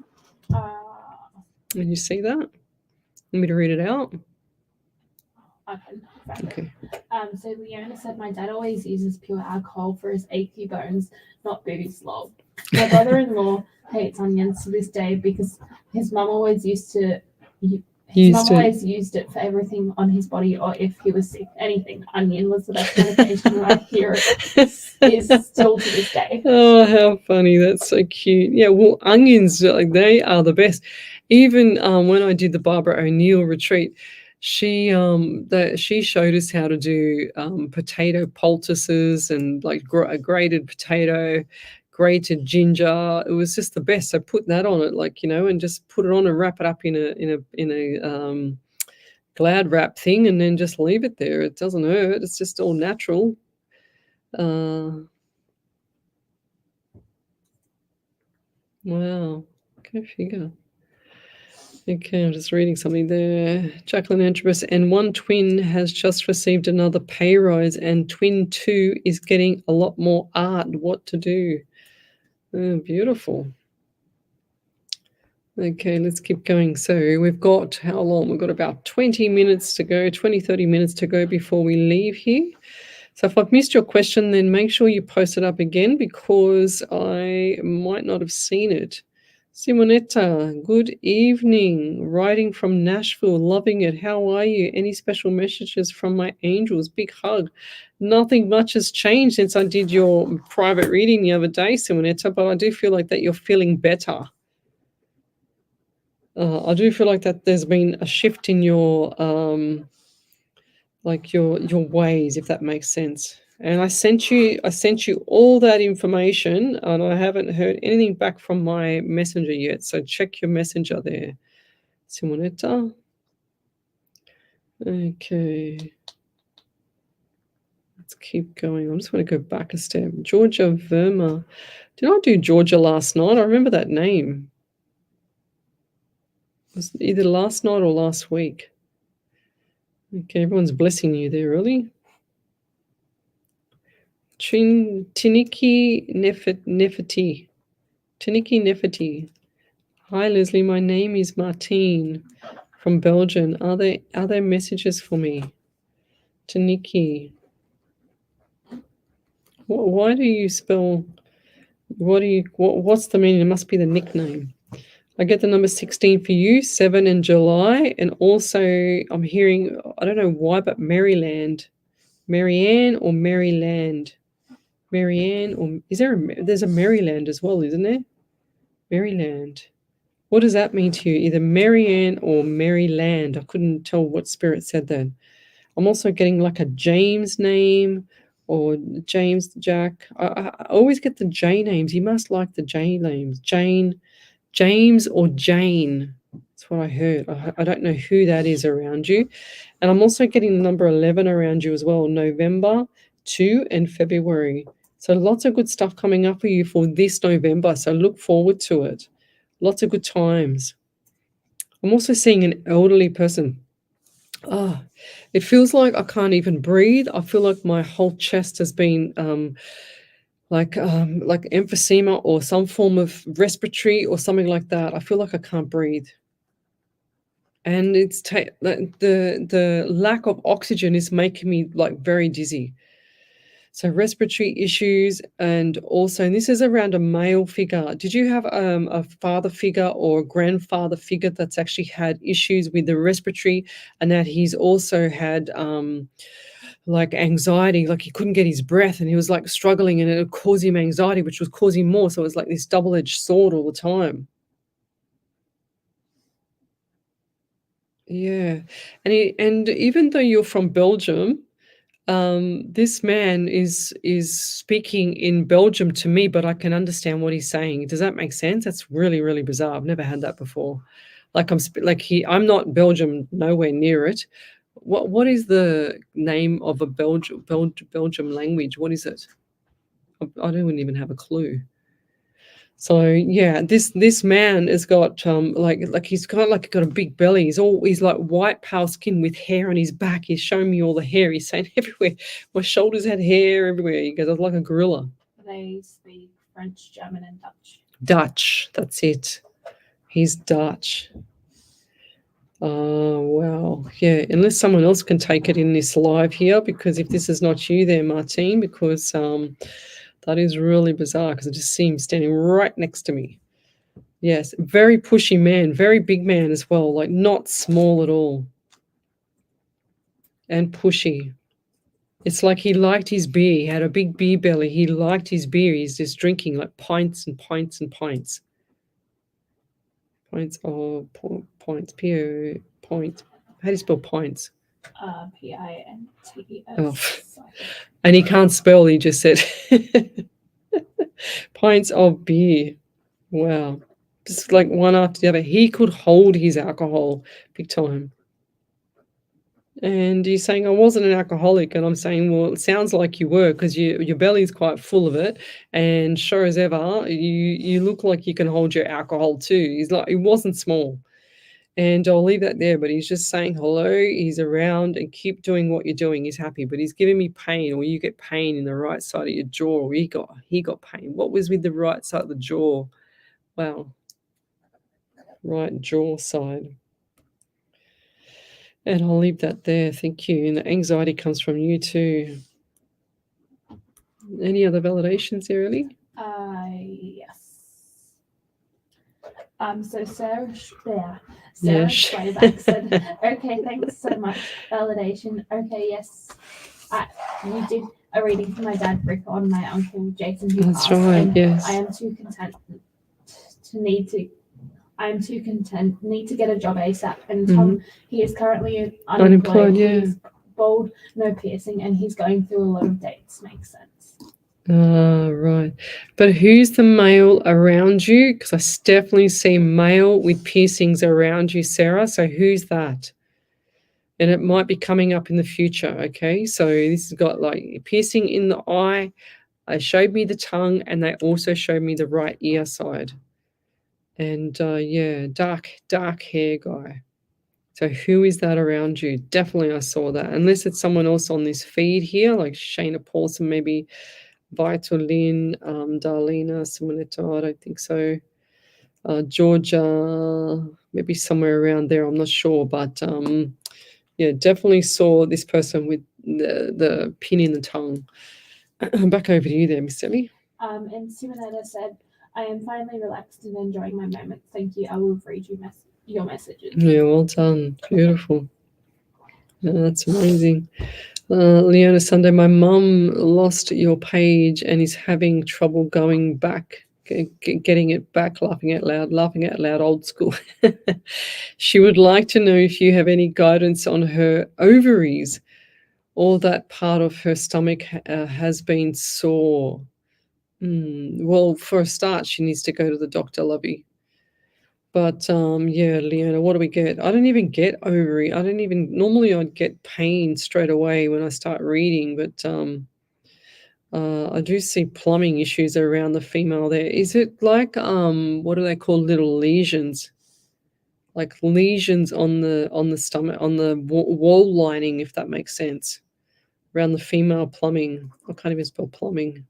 Can you see that? Want me to read it out? Okay. So Leona said, my dad always uses pure alcohol for his achy bones, not booby slog. My brother-in-law hates onions to this day because his mum always used to His Used mum it. always used it for everything on his body, or if he was sick, anything. Onion was the best medication, and I hear it is still to this day. Oh, how funny. That's so cute. Yeah, well, onions, like, they are the best. Even when I did the Barbara O'Neill retreat, she showed us how to do potato poultices and like a grated potato, grated ginger. It was just the best. So put that on it, like, and just put it on and wrap it up in a Glad wrap thing, and then just leave it there. It doesn't hurt. It's just all natural. Wow. Go figure. Okay, I'm just reading something there. Jacqueline Antrobus, and one twin has just received another pay rise, and twin 2 is getting a lot more art. What to do? Oh, beautiful. Okay, let's keep going. So we've got how long? We've got about 20 minutes to go, 20, 30 minutes to go before we leave here. So if I've missed your question, then make sure you post it up again, because I might not have seen it. Simonetta, good evening. Writing from Nashville, loving it. How are you? Any special messages from my angels? Big hug. Nothing much has changed since I did your private reading the other day, Simonetta, but I do feel like that you're feeling better. I do feel like that there's been a shift in your like your ways, if that makes sense. And I sent you all that information, and I haven't heard anything back from my messenger yet. So check your messenger there, Simonetta. Okay. Let's keep going. I just want to go back a step. Georgia Verma. Did I do Georgia last night? I remember that name. It was either last night or last week. Okay, everyone's blessing you there, really. Tiniki Nefeti. Tiniki Nefeti. Hi, Lesley. My name is Martine from Belgium. Are there messages for me? Tiniki. Why do you spell? What's the meaning? It must be the nickname. I get the number 16 for you, 7 in July, and also I'm hearing, I don't know why, but Maryland. Marianne or Maryland? Marianne, or there's a Maryland as well, isn't there? Maryland. What does that mean to you? Either Marianne or Maryland. I couldn't tell what spirit said that. I'm also getting like a James name or James Jack. I always get the J names. You must like the J names. James or Jane. That's what I heard. I don't know who that is around you. And I'm also getting the number 11 around you as well. November, 2, and February. So lots of good stuff coming up for you for this November. So look forward to it. Lots of good times. I'm also seeing an elderly person. It feels like I can't even breathe. I feel like my whole chest has been like emphysema or some form of respiratory or something like that. I feel like I can't breathe. And it's the lack of oxygen is making me like very dizzy. So respiratory issues, and also, and this is around a male figure. Did you have a father figure or a grandfather figure that's actually had issues with the respiratory, and that he's also had like anxiety, like he couldn't get his breath and he was like struggling, and it caused him anxiety, which was causing more. So it was like this double-edged sword all the time. Yeah. And even though you're from Belgium, this man is speaking in Belgium to me, but I can understand what he's saying. Does that make sense? That's really, really bizarre. I've never had that before. Like I'm not Belgium, nowhere near it. What is the name of a Belgium language? What is it? I don't even have a clue. So yeah, this man has got like he's got a big belly. He's like white pale skin with hair on his back. He's showing me all the hair. He's saying everywhere. My shoulders had hair everywhere. He goes, I was like a gorilla. They speak French, German, and Dutch. Dutch, that's it. He's Dutch. Oh wow. Yeah, unless someone else can take it in this live here, because if this is not you there, Martine, because that is really bizarre, because I just see him standing right next to me. Yes, very pushy man, very big man as well, like not small at all. And pushy. It's like he liked his beer. He had a big beer belly. He liked his beer. He's just drinking like pints and pints and pints. Pints or points. P-O point. How do you spell pints? P-I-N-T-S. Oh. And he can't spell, he just said. Pints of beer. Wow. Just like one after the other. He could hold his alcohol big time. And you're saying I wasn't an alcoholic, and I'm saying, well, it sounds like you were, because your belly's quite full of it, and sure as ever, you look like you can hold your alcohol too. He's like, he wasn't small, and I'll leave that there. But he's just saying hello. He's around, and keep doing what you're doing. He's happy, but he's giving me pain, or you get pain in the right side of your jaw. Or he got pain. What was with the right side of the jaw? Wow, right jaw side. And I'll leave that there. Thank you. And the anxiety comes from you too. Any other validations there, Ellie? Yes. So Sarah Yeah. Schwayback said, okay, thanks so much. Validation. Okay, yes. You did a reading for my dad, Rick, on my uncle Jason, who That's passed. right, And yes. I am too content need to get a job ASAP. And Tom, he is currently unemployed. yeah. He's bald, no piercing, and he's going through a lot of dates. Makes sense. Right. But who's the male around you? Because I definitely see male with piercings around you, Sarah. So who's that? And it might be coming up in the future, okay? So this has got like piercing in the eye. They showed me the tongue, and they also showed me the right ear side. And yeah, dark hair guy. So who is that around you? Definitely I saw that. Unless it's someone else on this feed here, like Shayna Paulson, maybe Vitolin, Darlena, Simonetta, I don't think so. Georgia, maybe somewhere around there, I'm not sure. But yeah, definitely saw this person with the pin in the tongue. Back over to you there, Miss Ellie. And Simonetta said, I am finally relaxed and enjoying my moment. Thank you. I will read you your messages. Yeah, well done. Beautiful. Yeah, that's amazing. Leona Sunday, my mum lost your page and is having trouble going back, getting it back, laughing out loud, old school. She would like to know if you have any guidance on her ovaries, or that part of her stomach has been sore. Well, for a start, she needs to go to the doctor, lovey. But yeah, Leona, what do we get? I don't even get ovary. Normally I'd get pain straight away when I start reading, but I do see plumbing issues around the female there. Is it like, what do they call little lesions? Like lesions on the stomach, on the wall lining, if that makes sense, around the female plumbing. I can't even spell plumbing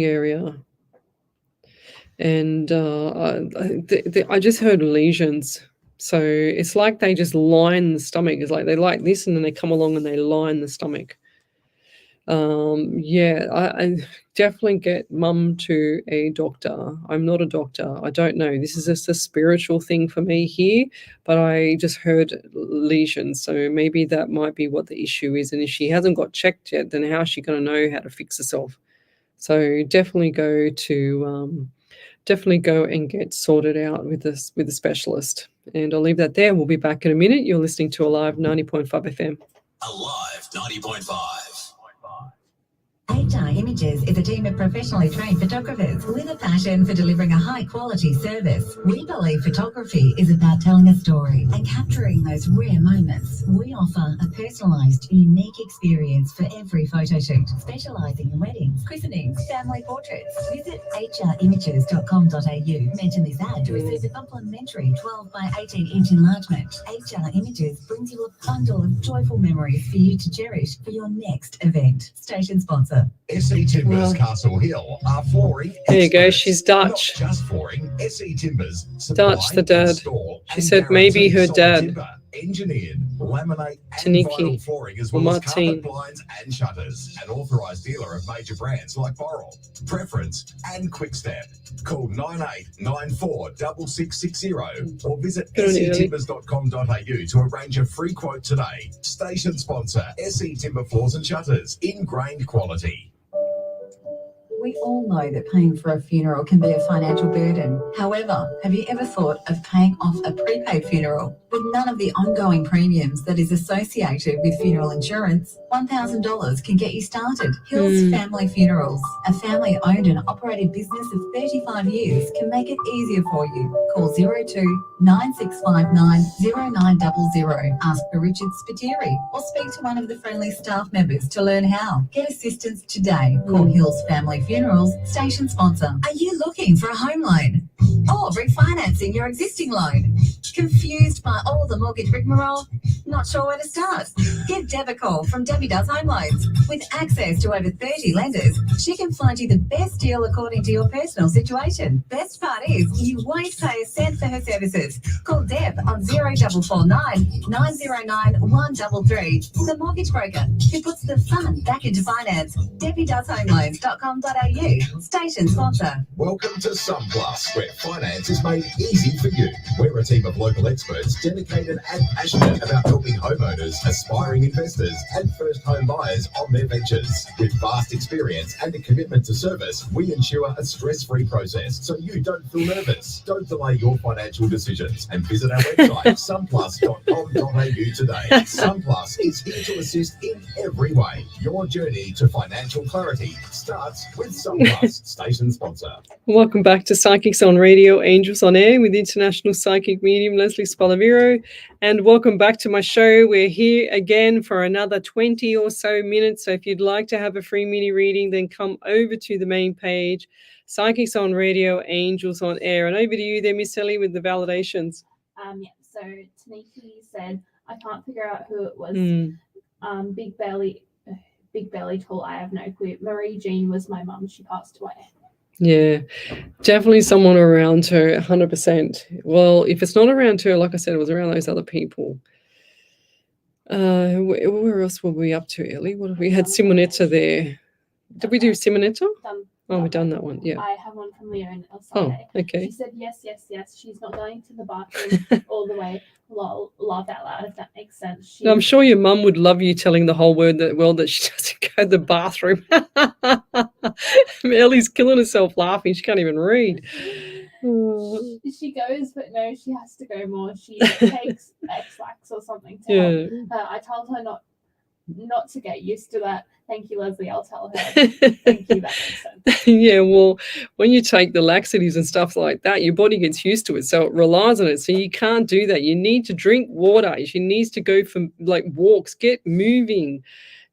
area. And I just heard lesions. So it's like they just line the stomach. It's like they like this, and then they come along and they line the stomach. Yeah, I definitely get mum to a doctor. I'm not a doctor. I don't know. This is just a spiritual thing for me here, but I just heard lesions. So maybe that might be what the issue is. And if she hasn't got checked yet, then how is she going to know how to fix herself? So definitely go and get sorted out with a specialist. And I'll leave that there. We'll be back in a minute. You're listening to Alive 90.5 FM. Alive 90.5. HR Images is a team of professionally trained photographers with a passion for delivering a high-quality service. We believe photography is about telling a story and capturing those rare moments. We offer a personalised, unique experience for every photo shoot, specialising in weddings, christenings, family portraits. Visit hrimages.com.au. Mention this ad to receive a complimentary 12 by 18-inch enlargement. HR Images brings you a bundle of joyful memories for you to cherish for your next event. Station sponsor. SE Timbers Castle Hill are flooring. There you go. She's Dutch. Not just flooring. SE Timbers. Dutch, the dad. She said maybe her dad. Engineered, laminate, and Taniki vinyl flooring, as or well as Martine. carpet blinds and shutters. An authorised dealer of major brands like Boral, Preference, and Quickstep. Call 98946660 or visit Good on you, Ellie. setimbers.com.au to arrange a free quote today. Station sponsor, SE Timber Floors and Shutters. Ingrained quality. We all know that paying for a funeral can be a financial burden. However, have you ever thought of paying off a prepaid funeral with none of the ongoing premiums that is associated with funeral insurance? $1,000 can get you started. Hills Family Funerals, a family-owned and operated business of 35 years, can make it easier for you. Call 02-9659-0900. Ask for Richard Spiteri or speak to one of the friendly staff members to learn how. Get assistance today. Call Hills Family Funerals, station sponsor. Are you looking for a home loan or refinancing your existing loan? Confused by all the mortgage rigmarole? Not sure where to start? Give Deb a call from Debbie Does Home Loans. With access to over 30 lenders, she can find you the best deal according to your personal situation. Best part is, you won't pay a cent for her services. Call Deb on 0449 909 133. The mortgage broker who puts the fun back into finance. DebbieDoesHomeLoans.com.au. Station sponsor. Welcome to SunPlus, where finance is made easy for you. We're a team of local experts dedicated and passionate about helping homeowners, aspiring investors, and first home buyers on their ventures. With vast experience and a commitment to service, we ensure a stress-free process so you don't feel nervous. Don't delay your financial decisions and visit our website, sunplus.com.au today. SunPlus is here to assist in every way. Your journey to financial clarity starts with SunPlus, station sponsor. Welcome back to Psychics on Radio, Angels on Air with international psychic medium Lesley Spaliviero. And welcome back to my show. We're here again for another 20 or so minutes. So if you'd like to have a free mini reading, then come over to the main page, Psychics on Radio, Angels on Air. And over to you there, Miss Ellie, with the validations. Yeah, so Taniki said, I can't figure out who it was. Big belly, tall, I have no clue. Marie Jean was my mum. She passed away. Yeah, definitely someone around her, 100%. Well, if it's not around her, like I said, it was around those other people. Where else were we up to, Ellie? What have we had? Simonetta there. Did we do Simonetta? Oh, we've done that one. Yeah. I have one from Leon El Sunday. Oh, okay. She said, yes. She's not going to the bathroom all the way. Lol, laugh out loud, if that makes sense. I'm sure your mum would love you telling the whole world that she doesn't go to the bathroom. Ellie's killing herself laughing. She can't even read. She goes, but no, she has to go more. She takes X-Lax or something to help. I told her not to get used to that. Thank you, Leslie. I'll tell her. Thank you. That makes sense. Yeah, well, when you take the laxatives and stuff like that, your body gets used to it, so it relies on it. So you can't do that. You need to drink water. She needs to go for walks. Get moving.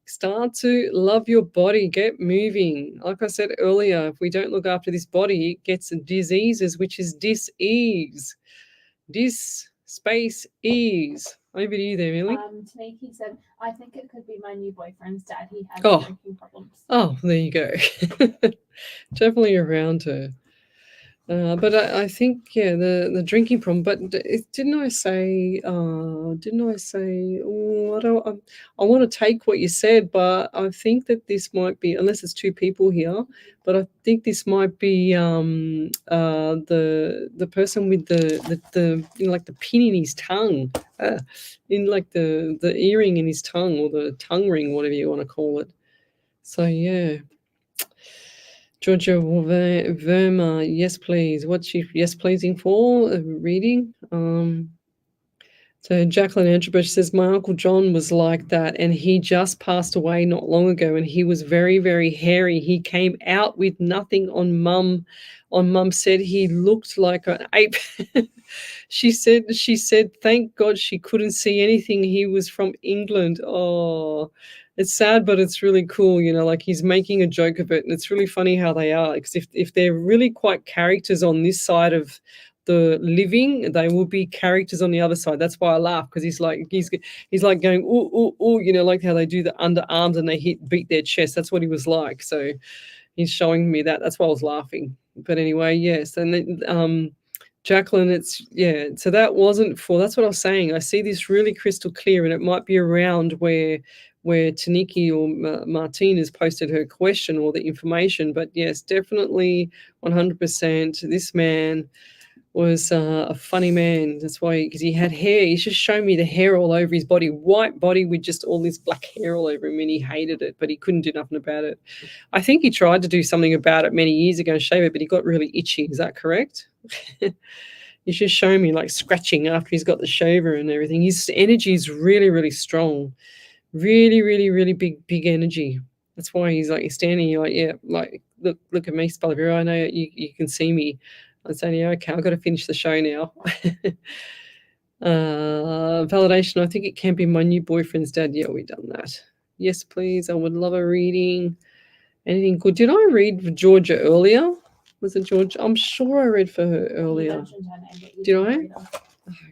Start to love your body. Get moving. Like I said earlier, if we don't look after this body, it gets diseases, which is dis-ease. Dis-space-ease. Over to you there, Millie. Taniki said, I think it could be my new boyfriend's dad. He has drinking problems. Oh, there you go. Definitely around her. But I think, yeah, the drinking problem. But didn't I say? I want to take what you said, but I think that this might be, unless it's two people here, but I think this might be the person with the like the pin in his tongue, in like the earring in his tongue, or the tongue ring, whatever you want to call it. So yeah. Georgia Verma, yes, please. What's she yes pleasing for? Reading. So Jacqueline Antrobush says, my Uncle John was like that, and he just passed away not long ago, and he was very, very hairy. He came out with nothing on Mum. Mum said he looked like an ape. She said, thank God she couldn't see anything. He was from England. Oh, it's sad, but it's really cool, like he's making a joke of it. And it's really funny how they are, because if they're really quite characters on this side of the living, they will be characters on the other side. That's why I laugh, because he's like going, ooh, like how they do the underarms and they beat their chest. That's what he was like. So he's showing me that. That's why I was laughing. But anyway, yes. And then Jacqueline, so that wasn't for, that's what I was saying. I see this really crystal clear, and it might be around where Taniki or Martine has posted her question or the information. But yes, definitely 100%. This man was a funny man. That's why, because he had hair. He's just shown me the hair all over his body, white body with just all this black hair all over him, and he hated it, but he couldn't do nothing about it. I think he tried to do something about it many years ago and shave it, but he got really itchy. Is that correct? He's just showing me like scratching after he's got the shaver and everything. His energy is really, really strong. Really, really, really big energy. That's why he's standing here like, yeah, like, look at me, Spaliviero. I know you can see me. I'm saying, yeah, okay, I've got to finish the show now. Validation, I think it can be my new boyfriend's dad. Yeah, we've done that. Yes, please. I would love a reading. Anything good? Did I read for Georgia earlier? Was it Georgia? I'm sure I read for her earlier. Did I?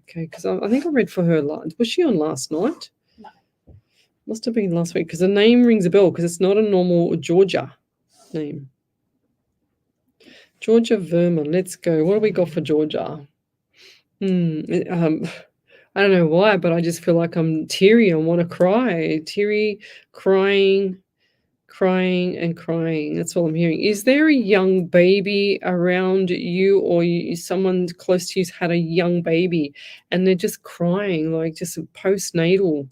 Okay, because I think I read for her. Was she on last night? No. Must have been last week, because the name rings a bell, because it's not a normal Georgia name. Georgia Verma, let's go. What do we got for Georgia? I don't know why, but I just feel like I'm teary. I want to cry. Teary, crying and crying. That's all I'm hearing. Is there a young baby around you, or someone close to you's had a young baby and they're just crying, like just postnatal?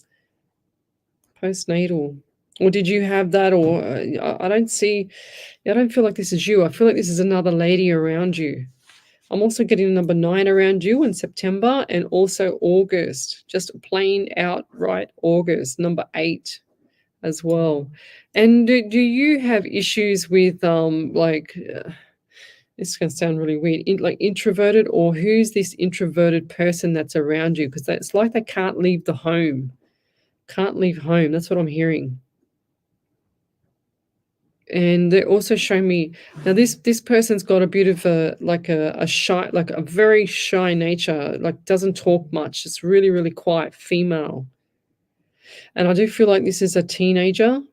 Or did you have that? Or I don't feel like this is you. I feel like this is another lady around you. I'm also getting number 9 around you in September, and also August, just plain outright August, number 8 as well. And do you have issues with it's going to sound really weird, like introverted, or who's this introverted person that's around you? Because it's like they can't leave the home. Can't leave home. That's what I'm hearing. And they also show me now this person's got a bit of a shy, like a very shy nature, like doesn't talk much. It's really, really quiet, female. And I do feel like this is a teenager.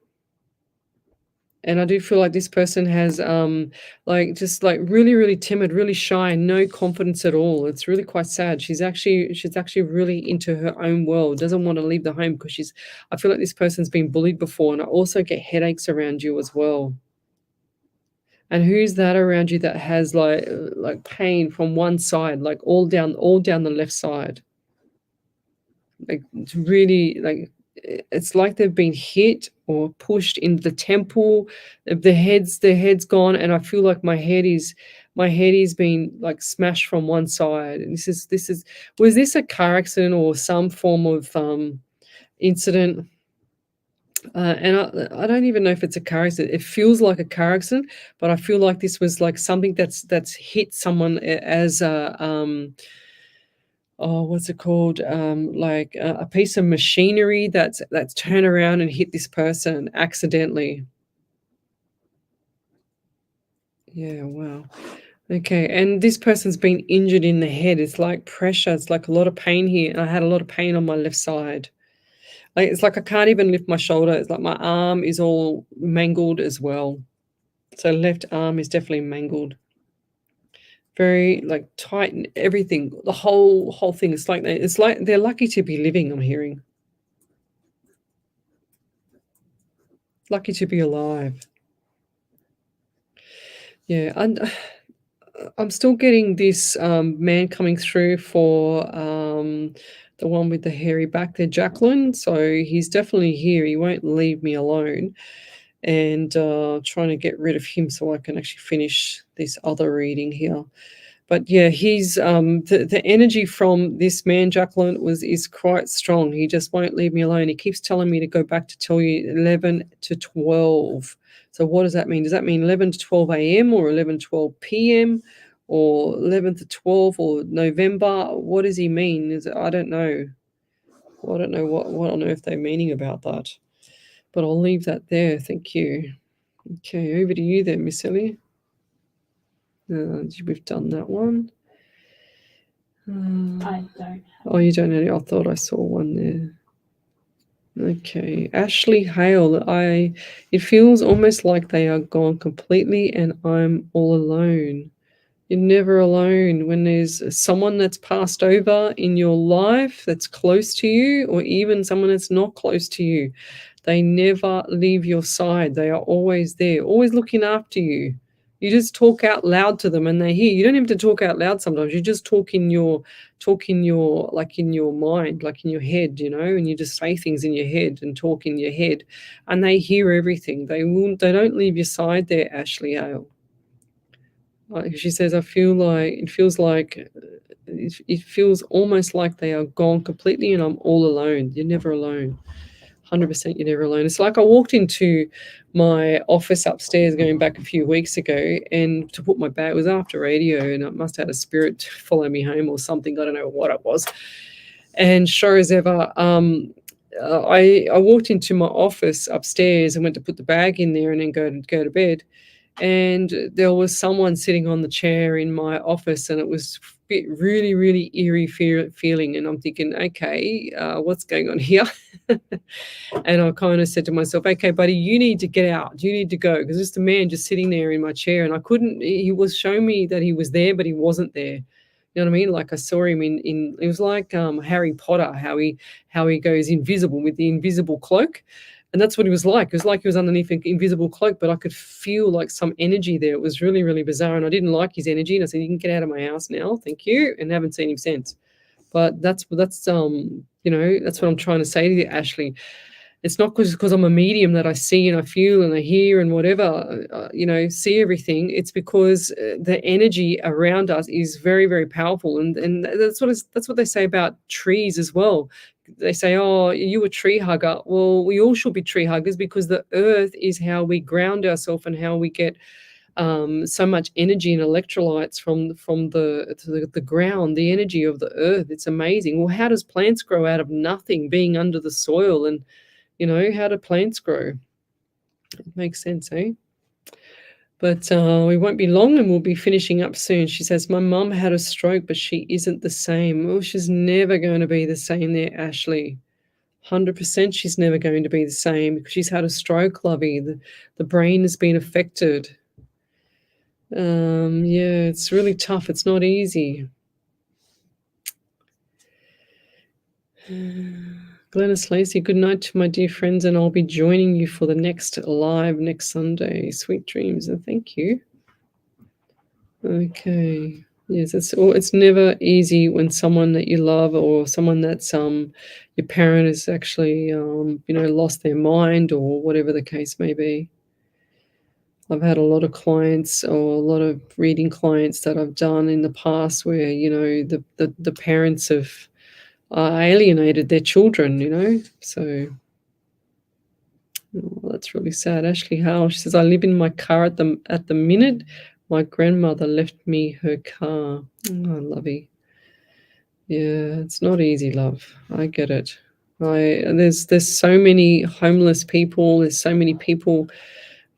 And I do feel like this person has really, really timid, really shy, no confidence at all. It's really quite sad. She's actually really into her own world, doesn't want to leave the home, because I feel like this person's been bullied before. And I also get headaches around you as well. And who's that around you that has like pain from one side, like all down the left side? Like it's really like, it's like they've been hit or pushed into the temple. Their head's gone, and I feel like my head is being like smashed from one side. And was this a car accident or some form of incident? And I don't even know if it's a car accident. It feels like a car accident, but I feel like this was like something that's hit someone as a what's it called? Like a piece of machinery that's turned around and hit this person accidentally. Yeah, wow. Okay, and this person's been injured in the head. It's like pressure. It's like a lot of pain here. And I had a lot of pain on my left side. Like it's like I can't even lift my shoulder. It's like my arm is all mangled as well. So left arm is definitely mangled. Very like tight and everything. The whole thing. It's like they're lucky to be living, I'm hearing. Lucky to be alive. Yeah, and I'm still getting this man coming through for the one with the hairy back there, Jacqueline. So he's definitely here. He won't leave me alone. And trying to get rid of him so I can actually finish this other reading here. But yeah, he's the energy from this man, Jacqueline, is quite strong. He just won't leave me alone. He keeps telling me to go back to tell you 11 to 12. So what does that mean? Does that mean 11 to 12 a.m. or 11 to 12 p.m. or 11 to 12 or November? What does he mean? I don't know. I don't know what on earth they're meaning about that. But I'll leave that there. Thank you. Okay, over to you then, Miss Ellie. We've done that one. I don't. Oh, you don't know? I thought I saw one there. Okay, Ashley Hale. It feels almost like they are gone completely, and I'm all alone. You're never alone. When there's someone that's passed over in your life that's close to you, or even someone that's not close to you, they never leave your side. They are always there, always looking after you. You just talk out loud to them and they hear. You don't have to talk out loud sometimes. You just talk in your like in your mind, like in your head, and you just say things in your head and talk in your head, and they hear everything. They don't leave your side there, Ashley Hale. She says, it feels almost like they are gone completely and I'm all alone. You're never alone. 100% you're never alone. It's like I walked into my office upstairs going back a few weeks ago, and to put my bag, it was after radio, and I must have had a spirit to follow me home or something. I don't know what it was. And sure as ever, I walked into my office upstairs and went to put the bag in there and then go to bed. And there was someone sitting on the chair in my office, and it was really, really eerie feeling. And I'm thinking, okay, what's going on here? And I kind of said to myself, okay, buddy, you need to get out. You need to go, because there's a man just sitting there in my chair, and he was showing me that he was there, but he wasn't there. You know what I mean? Like I saw him in it was like Harry Potter, how he goes invisible with the invisible cloak. And that's what he was like. It was like he was underneath an invisible cloak, but I could feel like some energy there. It was really, really bizarre. And I didn't like his energy. And I said, you can get out of my house now. Thank you. And haven't seen him since. But that's what I'm trying to say to you, Ashley. It's not because I'm a medium that I see and I feel and I hear and whatever, see everything. It's because the energy around us is very, very powerful. And that's what they say about trees as well. They say, oh, you a tree hugger. Well, we all should be tree huggers, because the earth is how we ground ourselves and how we get so much energy and electrolytes from the ground, the energy of the earth. It's amazing. Well, how does plants grow out of nothing, being under the soil? And how do plants grow? It makes sense, eh? But we won't be long and we'll be finishing up soon. She says, my mum had a stroke, but she isn't the same. Well, she's never going to be the same there, Ashley. 100% she's never going to be the same, because she's had a stroke, lovey. The brain has been affected. Yeah, it's really tough. It's not easy. Glennis Lacey, good night to my dear friends, and I'll be joining you for the next live next Sunday. Sweet dreams, and thank you. Okay. Yes, it's never easy when someone that you love, or someone that's your parent has actually lost their mind, or whatever the case may be. I've had a lot of clients, or a lot of reading clients that I've done in the past where the parents have alienated their children, so that's really sad. Ashley Howell, she says, I live in my car at the minute. My grandmother left me her car. Oh, lovey. Yeah, it's not easy, love. I get it. There's so many homeless people. There's so many people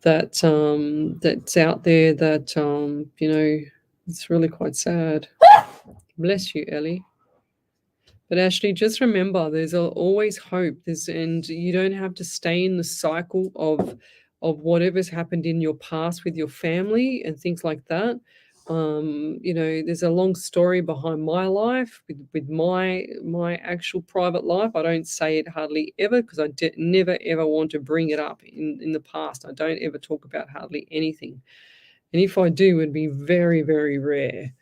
that's out there that it's really quite sad. Bless you, Ellie. But Ashley, just remember, there's always hope. And you don't have to stay in the cycle of whatever's happened in your past with your family and things like that. There's a long story behind my life with my actual private life. I don't say it hardly ever, because I never ever want to bring it up in the past. I don't ever talk about hardly anything, and if I do, it'd be very, very rare.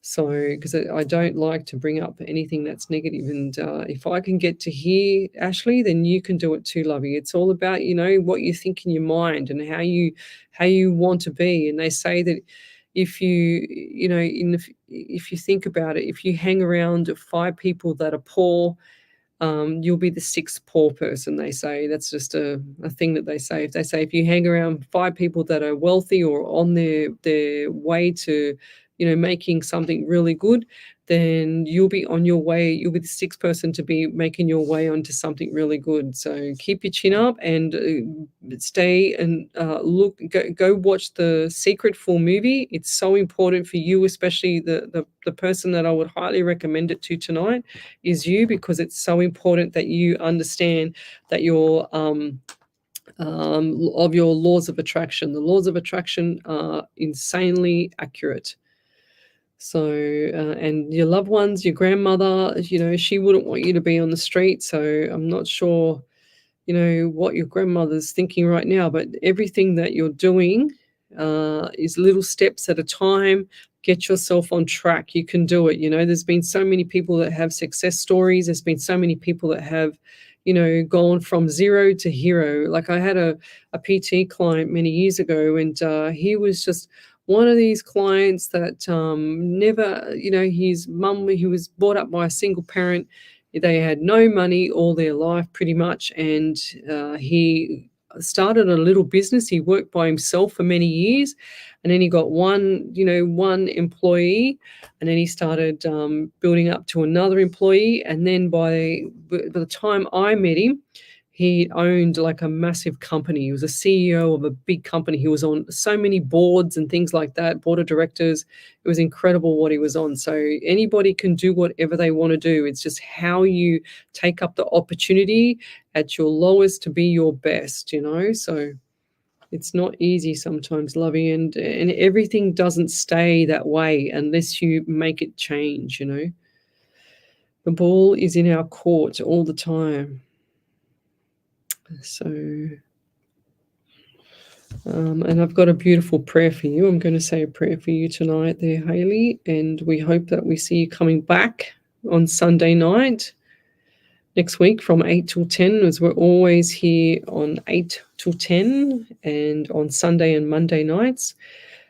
So, because I don't like to bring up anything that's negative. And if I can get to hear, Ashley, then you can do it too, lovey. It's all about, what you think in your mind and how you want to be. And they say that if if you think about it, if you hang around 5 people that are poor, you'll be the 6th poor person, they say. That's just a thing that they say. If they say if you hang around 5 people that are wealthy or on their way to making something really good, then you'll be on your way. You'll be the 6th person to be making your way onto something really good. So keep your chin up and stay and go watch the Secret full movie. It's so important for you, especially the person that I would highly recommend it to tonight is you, because it's so important that you understand that your laws of attraction. The laws of attraction are insanely accurate. So, and your loved ones, your grandmother, she wouldn't want you to be on the street. So I'm not sure, what your grandmother's thinking right now, but everything that you're doing is little steps at a time. Get yourself on track. You can do it. There's been so many people that have success stories. There's been so many people that have, gone from zero to hero. Like I had a PT client many years ago, and he was just one of these clients that never, his mum, he was brought up by a single parent. They had no money all their life pretty much, and he started a little business. He worked by himself for many years, and then he got one employee, and then he started building up to another employee, and then by the time I met him, he owned like a massive company. He was a CEO of a big company. He was on so many boards and things like that, board of directors. It was incredible what he was on. So anybody can do whatever they want to do. It's just how you take up the opportunity at your lowest to be your best, So it's not easy sometimes, Lovey, and everything doesn't stay that way unless you make it change, The ball is in our court all the time. So, and I've got a beautiful prayer for you. I'm going to say a prayer for you tonight there, Hayley, and we hope that we see you coming back on Sunday night next week from 8 till 10, as we're always here on 8 till 10 and on Sunday and Monday nights.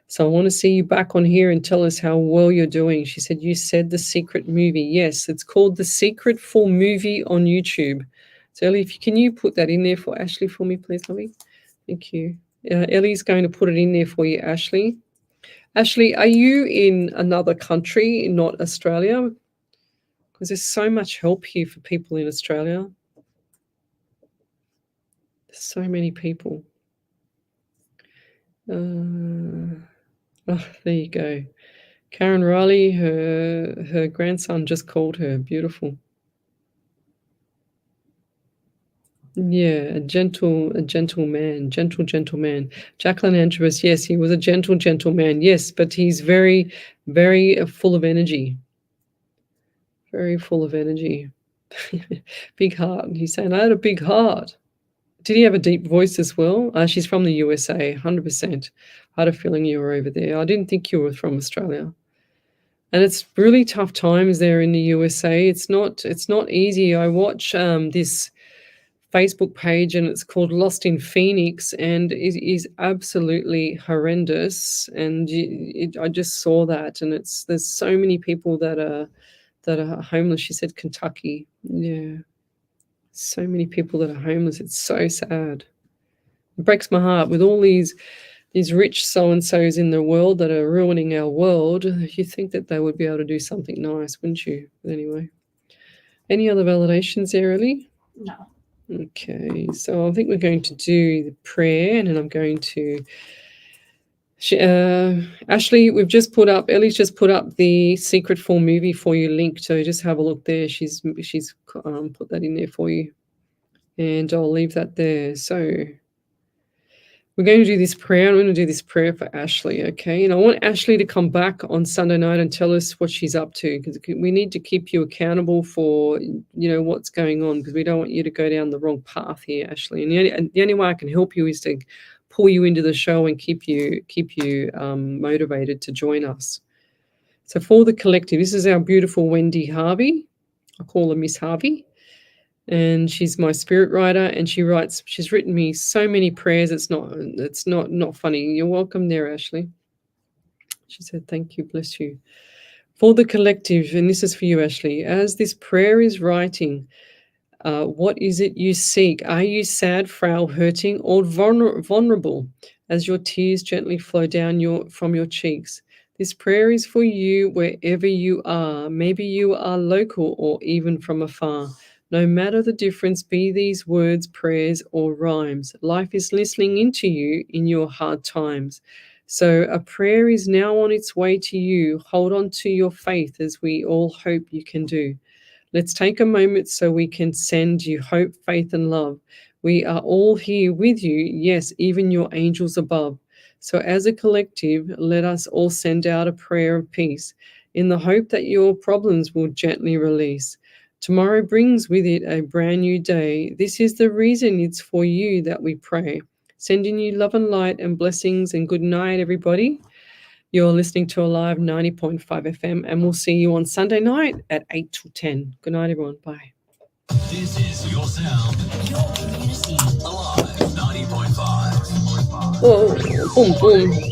So I want to see you back on here and tell us how well you're doing. She said, you said The Secret movie. Yes, it's called The Secret full movie on YouTube. So Ellie, can you put that in there for Ashley for me, please, Lovey? Thank you. Ellie's going to put it in there for you, Ashley. Ashley, are you in another country, not Australia? Because there's so much help here for people in Australia. There's so many people. There you go. Karen Riley, her grandson just called her. Beautiful. Yeah, a gentle man. Jacqueline Andrews, yes, he was a gentle man. Yes, but he's very, very full of energy. Very full of energy. Big heart. He's saying, I had a big heart. Did he have a deep voice as well? She's from the USA, 100%. I had a feeling you were over there. I didn't think you were from Australia. And it's really tough times there in the USA. It's not easy. I watch this Facebook page, and it's called Lost in Phoenix, and it is absolutely horrendous. And I just saw that, and there's so many people that are homeless. She said Kentucky. Yeah, so many people that are homeless. It's so sad. It breaks my heart with all these rich so-and-sos in the world that are ruining our world. You think that they would be able to do something nice, wouldn't you? But anyway, any other validations there, Ellie? No. Okay, so I think we're going to do the prayer, and then I'm going to Ashley, Ellie's just put up the Secret full movie for you link, so just have a look there. She's put that in there for you, and I'll leave that there. So we're going to do this prayer. I'm going to do this prayer for Ashley, okay? And I want Ashley to come back on Sunday night and tell us what she's up to, because we need to keep you accountable for, what's going on, because we don't want you to go down the wrong path here, Ashley. And the only way I can help you is to pull you into the show and keep you motivated to join us. So for the collective, this is our beautiful Wendy Harvey. I call her Miss Harvey. And she's my spirit writer, and she's written me so many prayers. It's not funny. You're welcome there, Ashley. She said, thank you, bless you. For the collective, and this is for you, Ashley, as this prayer is writing, what is it you seek? Are you sad, frail, hurting, or vulnerable as your tears gently flow down from your cheeks? This prayer is for you wherever you are. Maybe you are local or even from afar. No matter the difference, be these words, prayers, or rhymes. Life is listening into you in your hard times. So a prayer is now on its way to you. Hold on to your faith, as we all hope you can do. Let's take a moment so we can send you hope, faith, and love. We are all here with you, yes, even your angels above. So as a collective, let us all send out a prayer of peace in the hope that your problems will gently release. Tomorrow brings with it a brand new day. This is the reason it's for you that we pray. Sending you love and light and blessings, and good night, everybody. You're listening to Alive 90.5 FM, and we'll see you on Sunday night at 8 till 10. Good night, everyone. Bye. This is your sound, your community. Alive 90.5. Whoa, boom, boom.